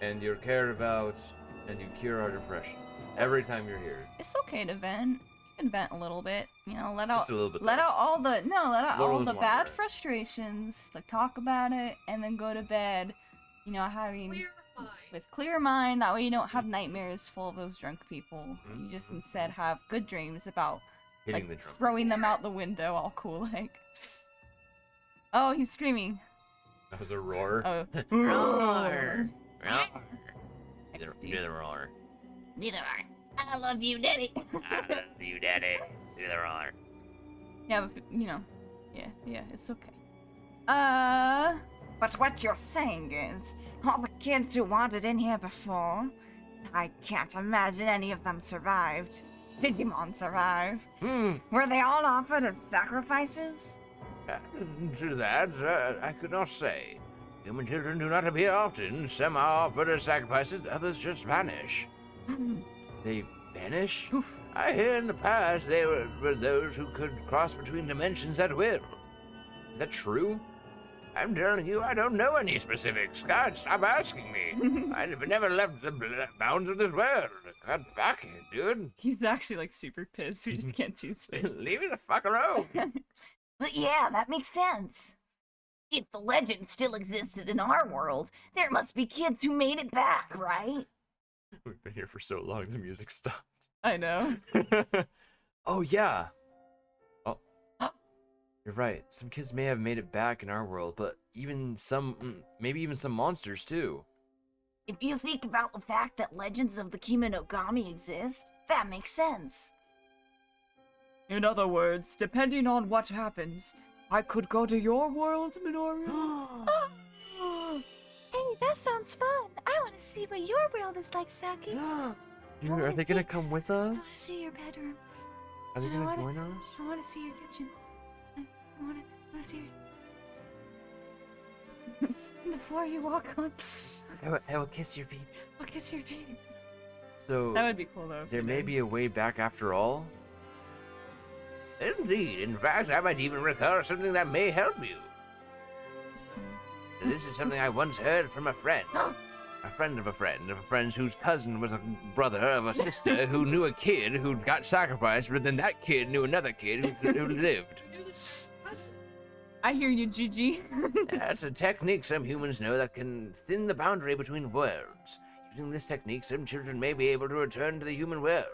and you're cared about, and you cure our depression every time you're here. It's okay to vent. You can vent a little bit. You know, let out Just a little bit. let though. out all the Laurel all doesn't the want bad that. frustrations. Like talk about it and then go to bed. You know, having Clear mind. with clear mind. That way you don't have nightmares full of those drunk people. You just Mhm. instead have good dreams about Hitting like the drum. throwing them out the window, all cool like. Oh, he's screaming. That was a roar. Oh. Roar. Roar. XD. Do the roar. Neither are. I love you, Daddy. I love you, Daddy. Do the roar. Yeah, but, you know, yeah, it's okay. But what you're saying is, all the kids who wanted in here before, I can't imagine any of them survived. Digimon survive. Hmm. Were they all offered as sacrifices? To that, I could not say. Human children do not appear often. Some are offered as sacrifices, others just vanish. They vanish? Poof. I hear in the past they were those who could cross between dimensions at will. Is that true? I'm telling you, I don't know any specifics. God, stop asking me. I've never left the bounds of this world. God, fuck it, dude. He's actually like super pissed. We just can't see his face. Leave me the fuck alone. But yeah, that makes sense. If the legend still existed in our world, there must be kids who made it back, right? We've been here for so long, the music stopped. I know. Oh, yeah. Oh. You're right. Some kids may have made it back in our world, but even maybe even some monsters too. If you think about the fact that legends of the Kimonogami exist, that makes sense. In other words, depending on what happens, I could go to your world, Minoru. Hey, that sounds fun. I want to see what your world is like, Saki. Dude, are they gonna come with I want to us? see your bedroom. Are they I gonna wanna- join us? I want to see your kitchen. I want to see your... the floor you walk on. I will kiss your feet. I'll kiss your feet. So, That would be cool though. if there we may did. be a way back after all? Indeed. In fact, I might even recall something that may help you. This is something I once heard from a friend. A friend of a friend whose cousin was a brother of a sister who knew a kid who got sacrificed, but then that kid knew another kid who lived. I hear you, Gigi. That's a technique some humans know that can thin the boundary between worlds. Using this technique, some children may be able to return to the human world.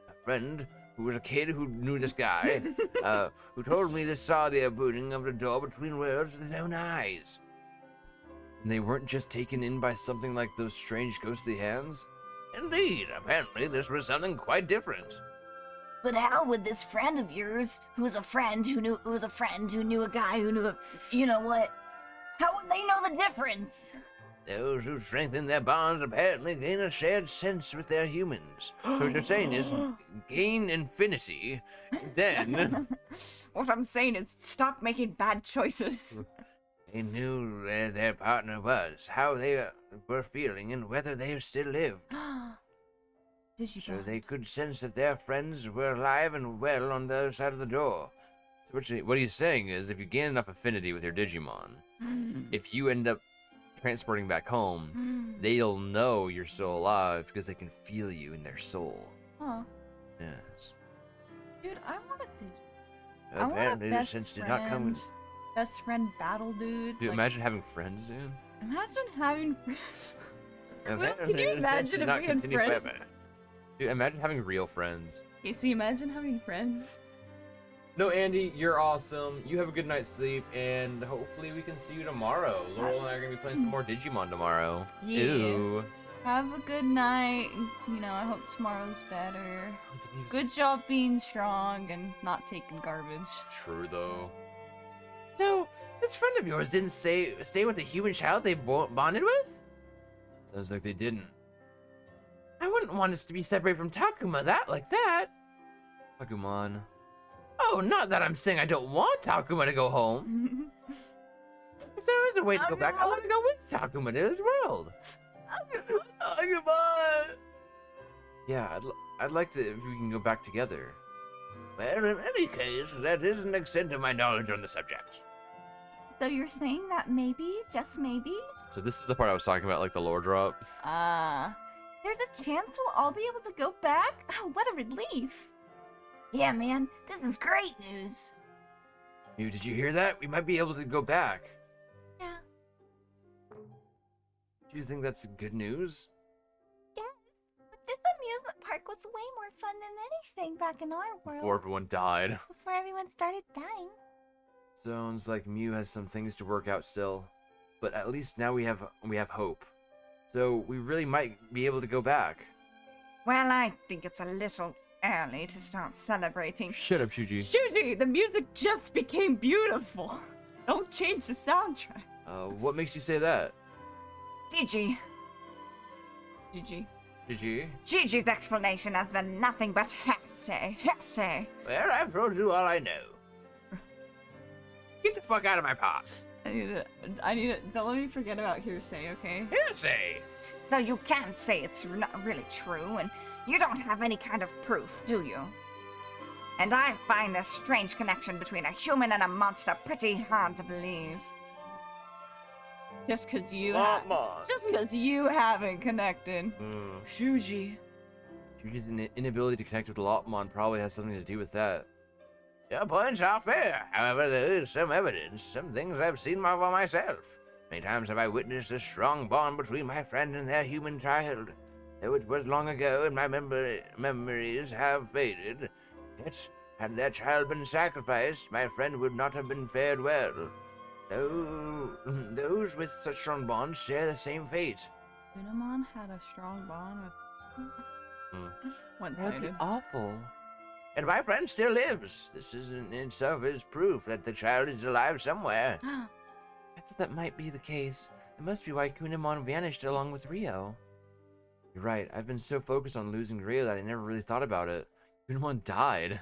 A friend who was a kid who knew this guy, who told me this saw the opening of the door between worlds with his own eyes. And they weren't just taken in by something like those strange ghostly hands? Indeed, apparently this was something quite different. But how would this friend of yours, who's a friend who knew a guy who knew a, you know what? How would they know the difference? Those who strengthen their bonds apparently gain a shared sense with their humans. So what you're saying is gain infinity, then What I'm saying is stop making bad choices. they knew where their partner was, how they were feeling, and whether they still lived. So they could sense that their friends were alive and well on the other side of the door. So what he's saying is, if you gain enough affinity with your Digimon, if you end up transporting back home, they'll know you're still alive because they can feel you in their soul. Huh. Yes. Dude, I want a I want a Apparently the best sense did friend. not come. Best friend battle, dude. Dude, Like, imagine having friends, dude. imagine having friends. Apparently can you the sense imagine did if not we had continue friends? forever. Dude, imagine having real friends. Casey, imagine having friends. No, Andy, you're awesome. You have a good night's sleep, and hopefully we can see you tomorrow. Laurel and I are gonna be playing some more Digimon tomorrow. Yeah. Ew. Have a good night. You know, I hope tomorrow's better. The music. Good job being strong and not taking garbage. True though. So, this friend of yours didn't stay with the human child they bonded with? Sounds like they didn't. I wouldn't want us to be separated from Takuma like that. Agumon. Oh, not that I'm saying I don't want Takuma to go home. If there is a way to go back, I want to go with Takuma to his world. Takuma! Yeah, I'd like to if we can go back together. Well, in any case, that is an extent of my knowledge on the subject. So you're saying that maybe, just maybe, So this is the part I was talking about, like the lore drop. there's a chance we'll all be able to go back? Oh, what a relief. Yeah, man, this is great news. Mew, did you hear that? We might be able to go back. Yeah. Do you think that's good news? Yeah. But this amusement park was way more fun than anything back in our world. Before everyone died. Before everyone started dying. Sounds like Mew has some things to work out still, but at least now we have hope. So we really might be able to go back. Well, I think it's a little early to start celebrating. Shut up, Shuji. Shuji, the music just became beautiful. Don't change the soundtrack. What makes you say that? Gigi. Gigi. Did she? Gigi's explanation has been nothing but hearsay. Well, I've told you all I know. Get the fuck out of my path. I need to, don't let me forget about hearsay, okay? Hearsay. So you can't say it's not really true, and you don't have any kind of proof, do you? And I find a strange connection between a human and a monster pretty hard to believe. Just cause you Lopmon. just cause you haven't connected. Shuji. Shuji's inability to connect with Lopmon probably has something to do with that. Your points are fair. However, there is some evidence, some things I've seen for myself. Many times have I witnessed a strong bond between my friend and their human child. Though it was long ago and my memories have faded, yet had their child been sacrificed, my friend would not have been fared well. Those with such strong bonds share the same fate. Digimon had a strong bond with That'd be one-sided. awful. And my friend still lives. This in itself is proof that the child is alive somewhere. I thought that might be the case. It must be why Kunimon vanished along with Rio. You're right, I've been so focused on losing Rio that I never really thought about it. Kunimon died.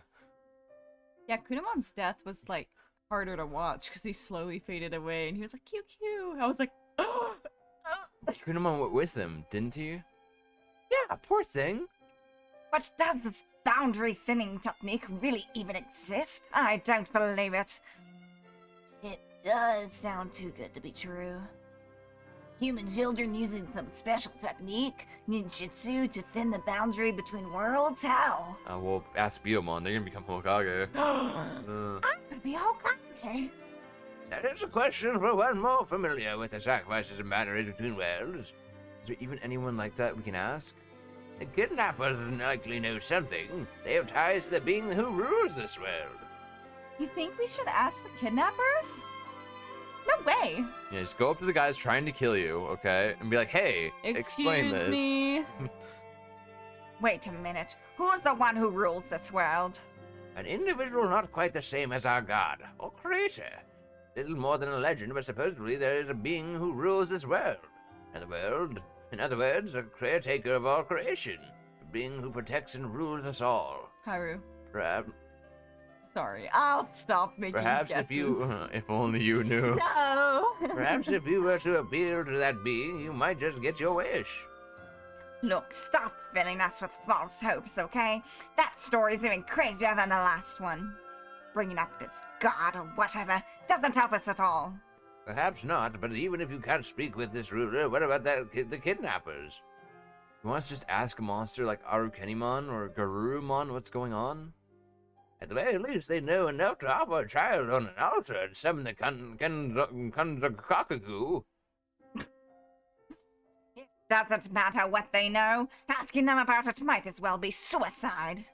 Yeah, Kunamon's death was like harder to watch because he slowly faded away and he was like, cute, cute. I was like, oh. Kunimon went with him, didn't he? Yeah, poor thing. But does this boundary thinning technique really even exist? I don't believe it. It does sound too good to be true. Human children using some special technique, ninjutsu, to thin the boundary between worlds? How? Well, ask Biyomon, they're gonna become Hokage. I'm gonna be okay. That is a question for one more familiar with the sacrifices and boundaries between worlds. Is there even anyone like that we can ask? The kidnappers likely know something. They have ties to the being who rules this world. You think we should ask the kidnappers? No way. Yeah, just go up to the guys trying to kill you, okay? And be like, hey, explain Excuse this. me. Wait a minute. Who's the one who rules this world? An individual not quite the same as our god, or creator. Little more than a legend, but supposedly there is a being who rules this world. In other words, a caretaker of all creation. A being who protects and rules us all. Haru. Perhaps, Sorry, I'll stop making perhaps guesses. if you... If only you knew. No. Perhaps if you were to appeal to that being, you might just get your wish. Look, stop filling us with false hopes, okay? That story's even crazier than the last one. Bringing up this god or whatever doesn't help us at all. Perhaps not, but even if you can't speak with this ruler, what about the kidnappers? You want us to just ask a monster like Arukenimon or Garurumon what's going on? At the very least, they know enough to offer a child on an altar and summon the Kanzakaku. It doesn't matter what they know. Asking them about it might as well be suicide.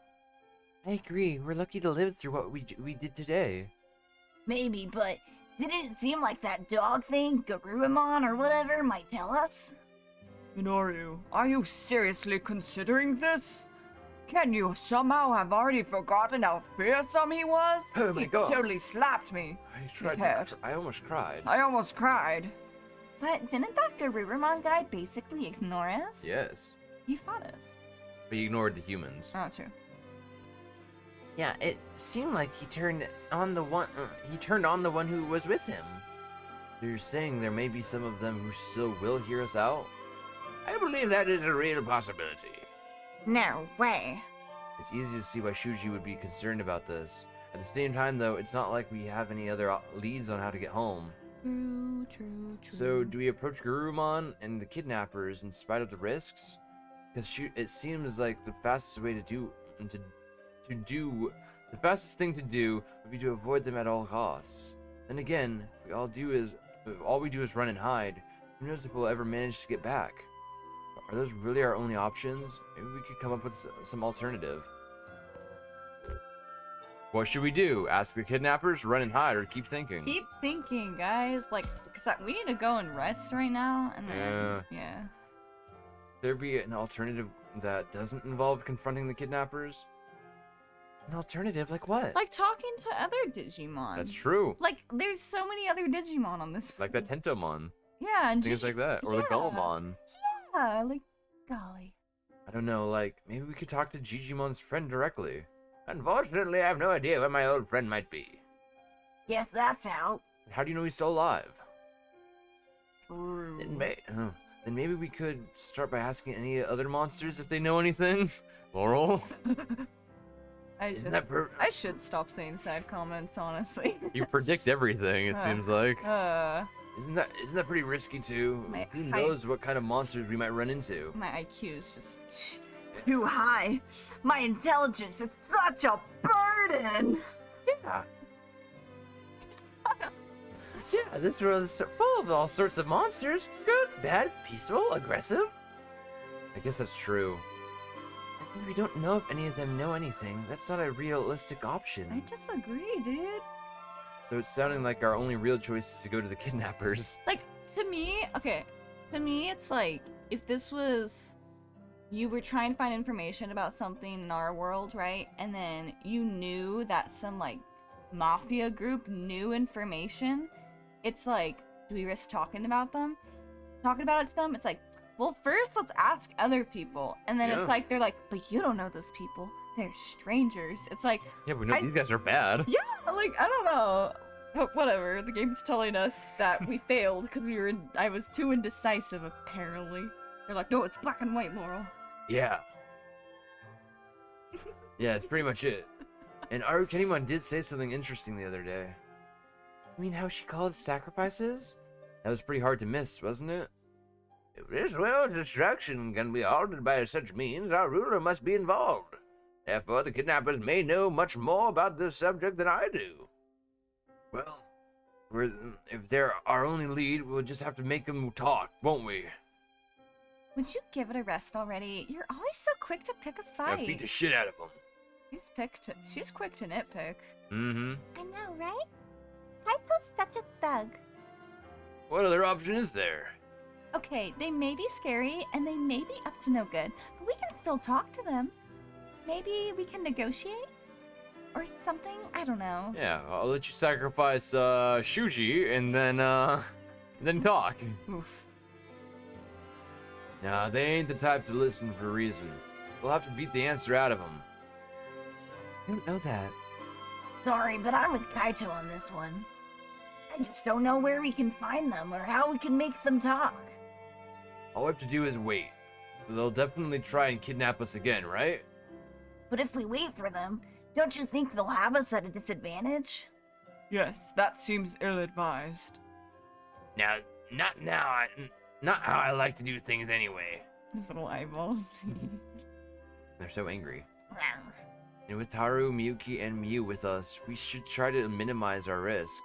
I agree. We're lucky to live through what we did today. Maybe, but didn't it seem like that dog thing, Garurumon or whatever, might tell us? Minoru, are you seriously considering this? Can you somehow have already forgotten how fearsome he was? Oh my He God. totally slapped me. I almost cried. I almost cried. But didn't that Garurumon guy basically ignore us? Yes. He fought us. But he ignored the humans. Oh, true. Yeah, it seemed like he turned on the one who was with him. You're saying there may be some of them who still will hear us out? I believe that is a real possibility. No way. It's easy to see why Shuji would be concerned about this. At the same time, though, it's not like we have any other leads on how to get home. True. So, do we approach Garurumon and the kidnappers in spite of the risks? Because it seems like the fastest way the fastest thing to do would be to avoid them at all costs. Then again, if all we do is run and hide, who knows if we'll ever manage to get back? Are those really our only options? Maybe we could come up with some alternative. What should we do? Ask the kidnappers, run and hide, or keep thinking? Keep thinking, guys. Like, because we need to go and rest right now, and then yeah. There be an alternative that doesn't involve confronting the kidnappers? An alternative like what? Like talking to other Digimon. That's true. Like, there's so many other Digimon on this. Like that Tentomon. Yeah, and Things like that. Or the yeah. Gulmon. Yeah, like, golly. I don't know, like, maybe we could talk to Gigimon's friend directly. Unfortunately, I have no idea where my old friend might be. Guess that's out. How do you know he's still alive? True. Then maybe we could start by asking any other monsters if they know anything. Laurel? Isn't that I should stop saying side comments, honestly. You predict everything, it seems like. Isn't that pretty risky too? My Who height- knows what kind of monsters we might run into? My IQ is just Too high. My intelligence is such a burden. Yeah. Yeah, this world is full of all sorts of monsters. Good, bad, peaceful, aggressive. I guess that's true. As long as we don't know if any of them know anything, that's not a realistic option. I disagree, dude. So it's sounding like our only real choice is to go to the kidnappers. Like, to me, it's like, if this was, you were trying to find information about something in our world, right? And then you knew that some, like, mafia group knew information. It's like, do we risk talking about them? Talking about it to them? It's like, well, first let's ask other people. And then Yeah. it's like, they're like, but you don't know those people. They're strangers. It's like, Yeah, we know I- these guys are bad. yeah, like, I don't know. But whatever, the game's telling us that we failed because I was too indecisive, apparently. They're like, no, it's black and white, Laurel. Yeah. Yeah, it's pretty much it. And Arukeniman did say something interesting the other day. I mean, how she called sacrifices? That was pretty hard to miss, wasn't it? If this world's destruction can be altered by such means, our ruler must be involved. Therefore, the kidnappers may know much more about this subject than I do. Well, if they're our only lead, we'll just have to make them talk, won't we? Would you give it a rest already? You're always so quick to pick a Yeah, fight. beat the shit out of them. She's quick to nitpick. Mm-hmm. I know, right? Hypo's such a thug. What other option is there? Okay, they may be scary and they may be up to no good, but we can still talk to them. Maybe we can negotiate? Or something? I don't know. Yeah, I'll let you sacrifice Shuji and then talk. Oof. Nah, they ain't the type to listen for a reason. We'll have to beat the answer out of them. I don't know that. Sorry, but I'm with Kaito on this one. I just don't know where we can find them or how we can make them talk. All we have to do is wait. They'll definitely try and kidnap us again, right? But if we wait for them, don't you think they'll have us at a disadvantage? Yes, that seems ill-advised. Now, not how I like to do things anyway. His little eyeballs. They're so angry. And with Haru, Miyuki, and Miu with us, we should try to minimize our risk.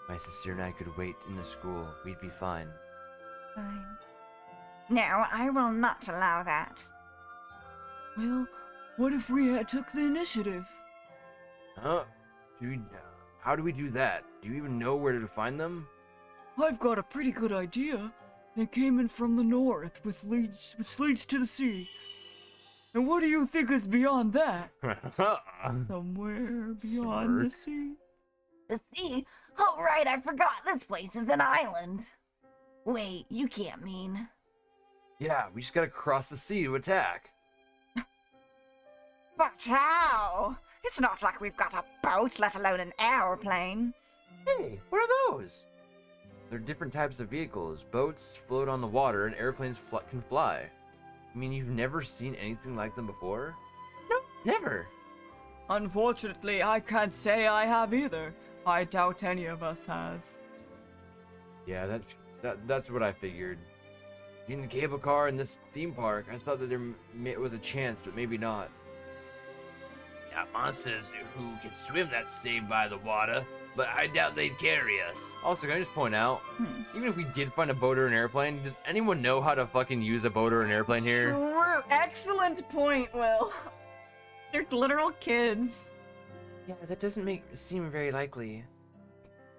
My sister and I could wait in the school. We'd be fine. Fine. No, I will not allow that. Well, what if we had took the initiative? Huh? How do we do that? Do you even know where to find them? I've got a pretty good idea. They came in from the north, which leads to the sea. And what do you think is beyond that? Somewhere beyond the Smirk. sea. The sea? Oh, right, I forgot this place is an island. Wait, you can't mean. Yeah, we just gotta cross the sea to attack. But how? It's not like we've got a boat, let alone an airplane. Hey, what are those? They're different types of vehicles. Boats float on the water and airplanes can fly. I mean, you've never seen anything like them before? No, never. Unfortunately, I can't say I have either. I doubt any of us has. Yeah, that's what I figured. In the cable car in this theme park, I thought that there was a chance, but maybe not. Now, monsters who can swim that stay by the water, but I doubt they'd carry us. Also, can I just point out, even if we did find a boat or an airplane, does anyone know how to fucking use a boat or an airplane here? True. Excellent point, Will. They're literal kids. Yeah, that doesn't seem very likely.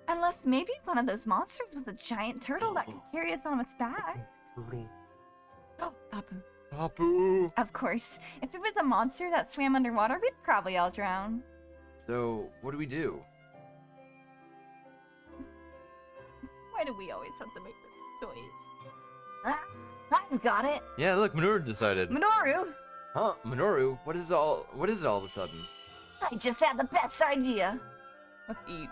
Unless maybe one of those monsters was a giant turtle that could carry us on its back. Oh, Papu. Papu! Of course, if it was a monster that swam underwater, we'd probably all drown. So, what do we do? Why do we always have to make this choice? I've got it. Yeah, look, Minoru decided. Minoru, Huh, Minoru? What is it all of a sudden? I just had the best idea. Let's eat.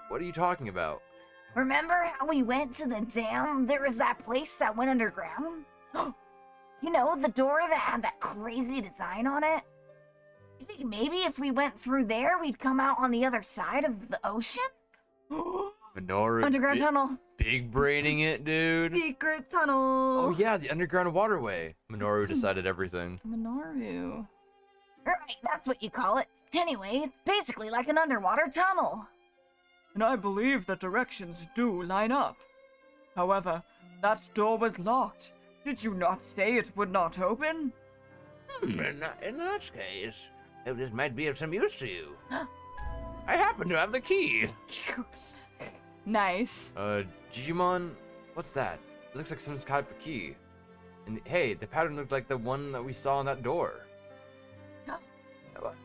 What are you talking about? Remember how we went to the dam? There was that place that went underground. You know, the door that had that crazy design on it? You think maybe if we went through there, we'd come out on the other side of the ocean? Minoru. Underground tunnel. Big braining it, dude. Secret tunnel. Oh yeah, the underground waterway. Minoru decided everything. Minoru. Right, that's what you call it. Anyway, it's basically like an underwater tunnel. And I believe the directions do line up. However, that door was locked. Did you not say it would not open? In that case, this might be of some use to you. I happen to have the key. Nice. Digimon? What's that? It looks like some type of key. And hey, the pattern looked like the one that we saw on that door.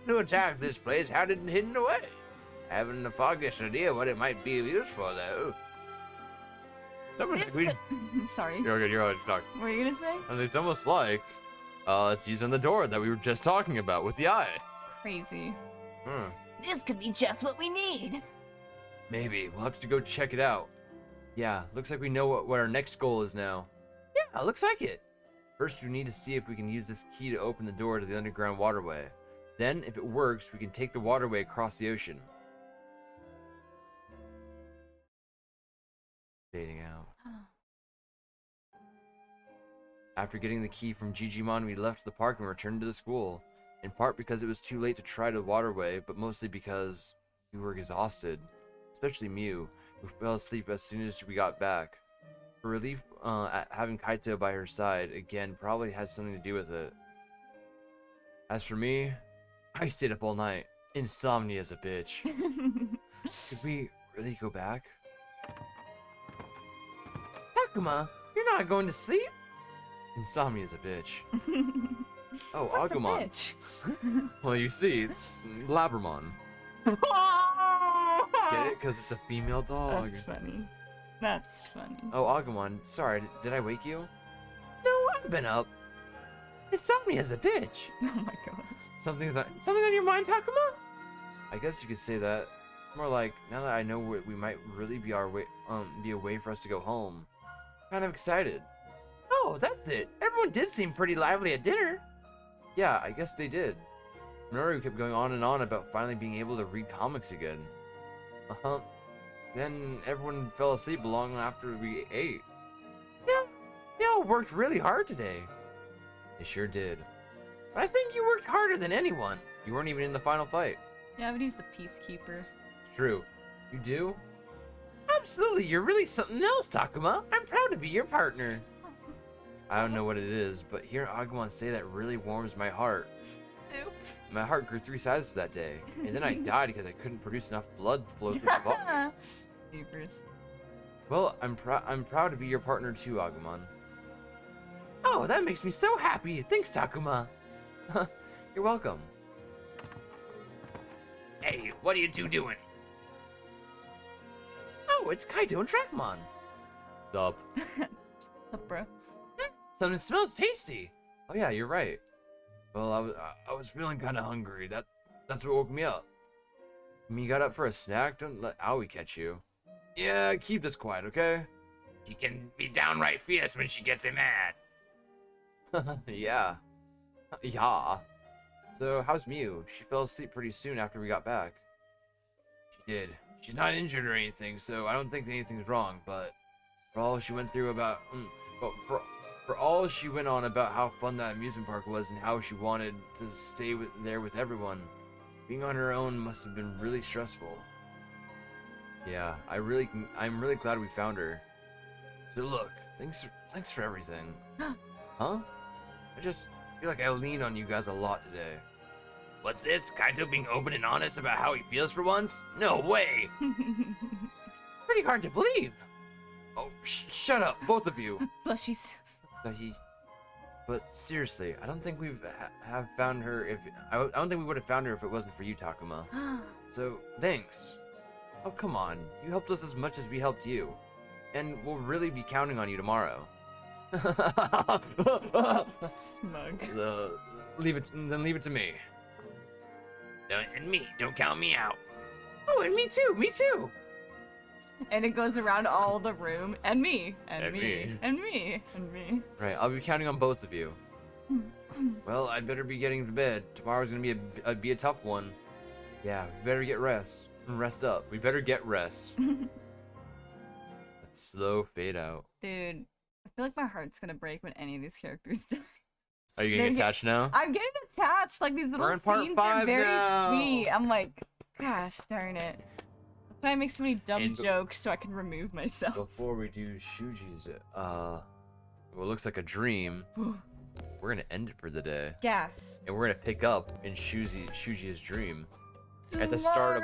To attack this place, had it hidden away. I haven't the foggiest idea what it might be of use for, though. It's almost like we... Sorry. You're good, you're all right, talk. What were you gonna say? And it's almost like, it's using the door that we were just talking about with the eye. Crazy. Hmm. This could be just what we need. Maybe. We'll have to go check it out. Yeah, looks like we know what our next goal is now. Yeah, looks like it. First, we need to see if we can use this key to open the door to the underground waterway. Then, if it works, we can take the waterway across the ocean. Fading out. After getting the key from Digimon, we left the park and returned to the school. In part because it was too late to try the waterway, but mostly because we were exhausted. Especially Mew, who fell asleep as soon as we got back. Her relief at having Kaito by her side, again, probably had something to do with it. As for me, I stayed up all night. Insomnia's a bitch. Could we really go back? Takuma, you're not going to sleep? Insomnia's a bitch. Oh, What's a Agumon. bitch? Well, you see, Labramon. Get it? Because it's a female dog. That's funny. That's funny. Oh, Agumon, sorry, did I wake you? No, I've been up. Insomnia's a bitch. Oh my god. Something Something on your mind, Takuma? I guess you could say that. More like, now that I know we might really be be a way for us to go home. Kind of excited. Oh, that's it. Everyone did seem pretty lively at dinner. Yeah, I guess they did. Minoru kept going on and on about finally being able to read comics again. Uh-huh. Then everyone fell asleep long after we ate. Yeah, they all worked really hard today. They sure did. I think you worked harder than anyone. You weren't even in the final fight. Yeah, but he's the peacekeeper. It's true. You do? Absolutely, you're really something else, Takuma. I'm proud to be your partner. I don't know what it is, but hearing Agumon say that really warms my heart. My heart grew 3 sizes that day, and then I died because I couldn't produce enough blood to flow through the body. Jeepers. Well, I'm proud to be your partner too, Agumon. Oh, that makes me so happy. Thanks, Takuma. You're welcome. Hey, what are you two doing? Oh, it's Kaito and Trackmon. Sup? Sup, bro? Something smells tasty. Oh yeah, you're right. Well, I was feeling kind of hungry. That's what woke me up. When you got up for a snack, don't let Aoi catch you. Yeah, keep this quiet, okay? She can be downright fierce when she gets mad. Yeah. Yeah. So, how's Mew? She fell asleep pretty soon after we got back. She did. She's not injured or anything, so I don't think anything's wrong, but for all she went through about... For all she went on about how fun that amusement park was and how she wanted to stay there with everyone, being on her own must have been really stressful. Yeah, I'm really glad we found her. So look, thanks for everything. Huh? I just feel like I leaned on you guys a lot today. What's this? Kaito being open and honest about how he feels for once? No way! Pretty hard to believe. Oh, shut up, both of you. Blushies. But seriously, I don't think we've have found her if I don't think we would have found her if it wasn't for you, Takuma. So thanks. Oh come on, you helped us as much as we helped you, and we'll really be counting on you tomorrow. Smug. Leave it to me. And me, don't count me out. Oh, and me too. And it goes around all the room, and me, and, And me, me. and me, and me. Right, I'll be counting on both of you. Well, I'd better be getting to bed. Tomorrow's gonna be a tough one. Yeah, we better get rest. Rest up. We better get rest. Slow fade out. Dude, I feel like my heart's gonna break when any of these characters die. Are you getting They're attached now? I'm getting attached. Like these little We're in part scenes 5 are very now. sweet. I'm like, gosh darn it. That's why I make so many dumb And- jokes so I can remove myself. Before we do Shuji's, what looks like a dream, we're gonna end it for the day, Gas. and we're gonna pick up in Shuji's dream at the start of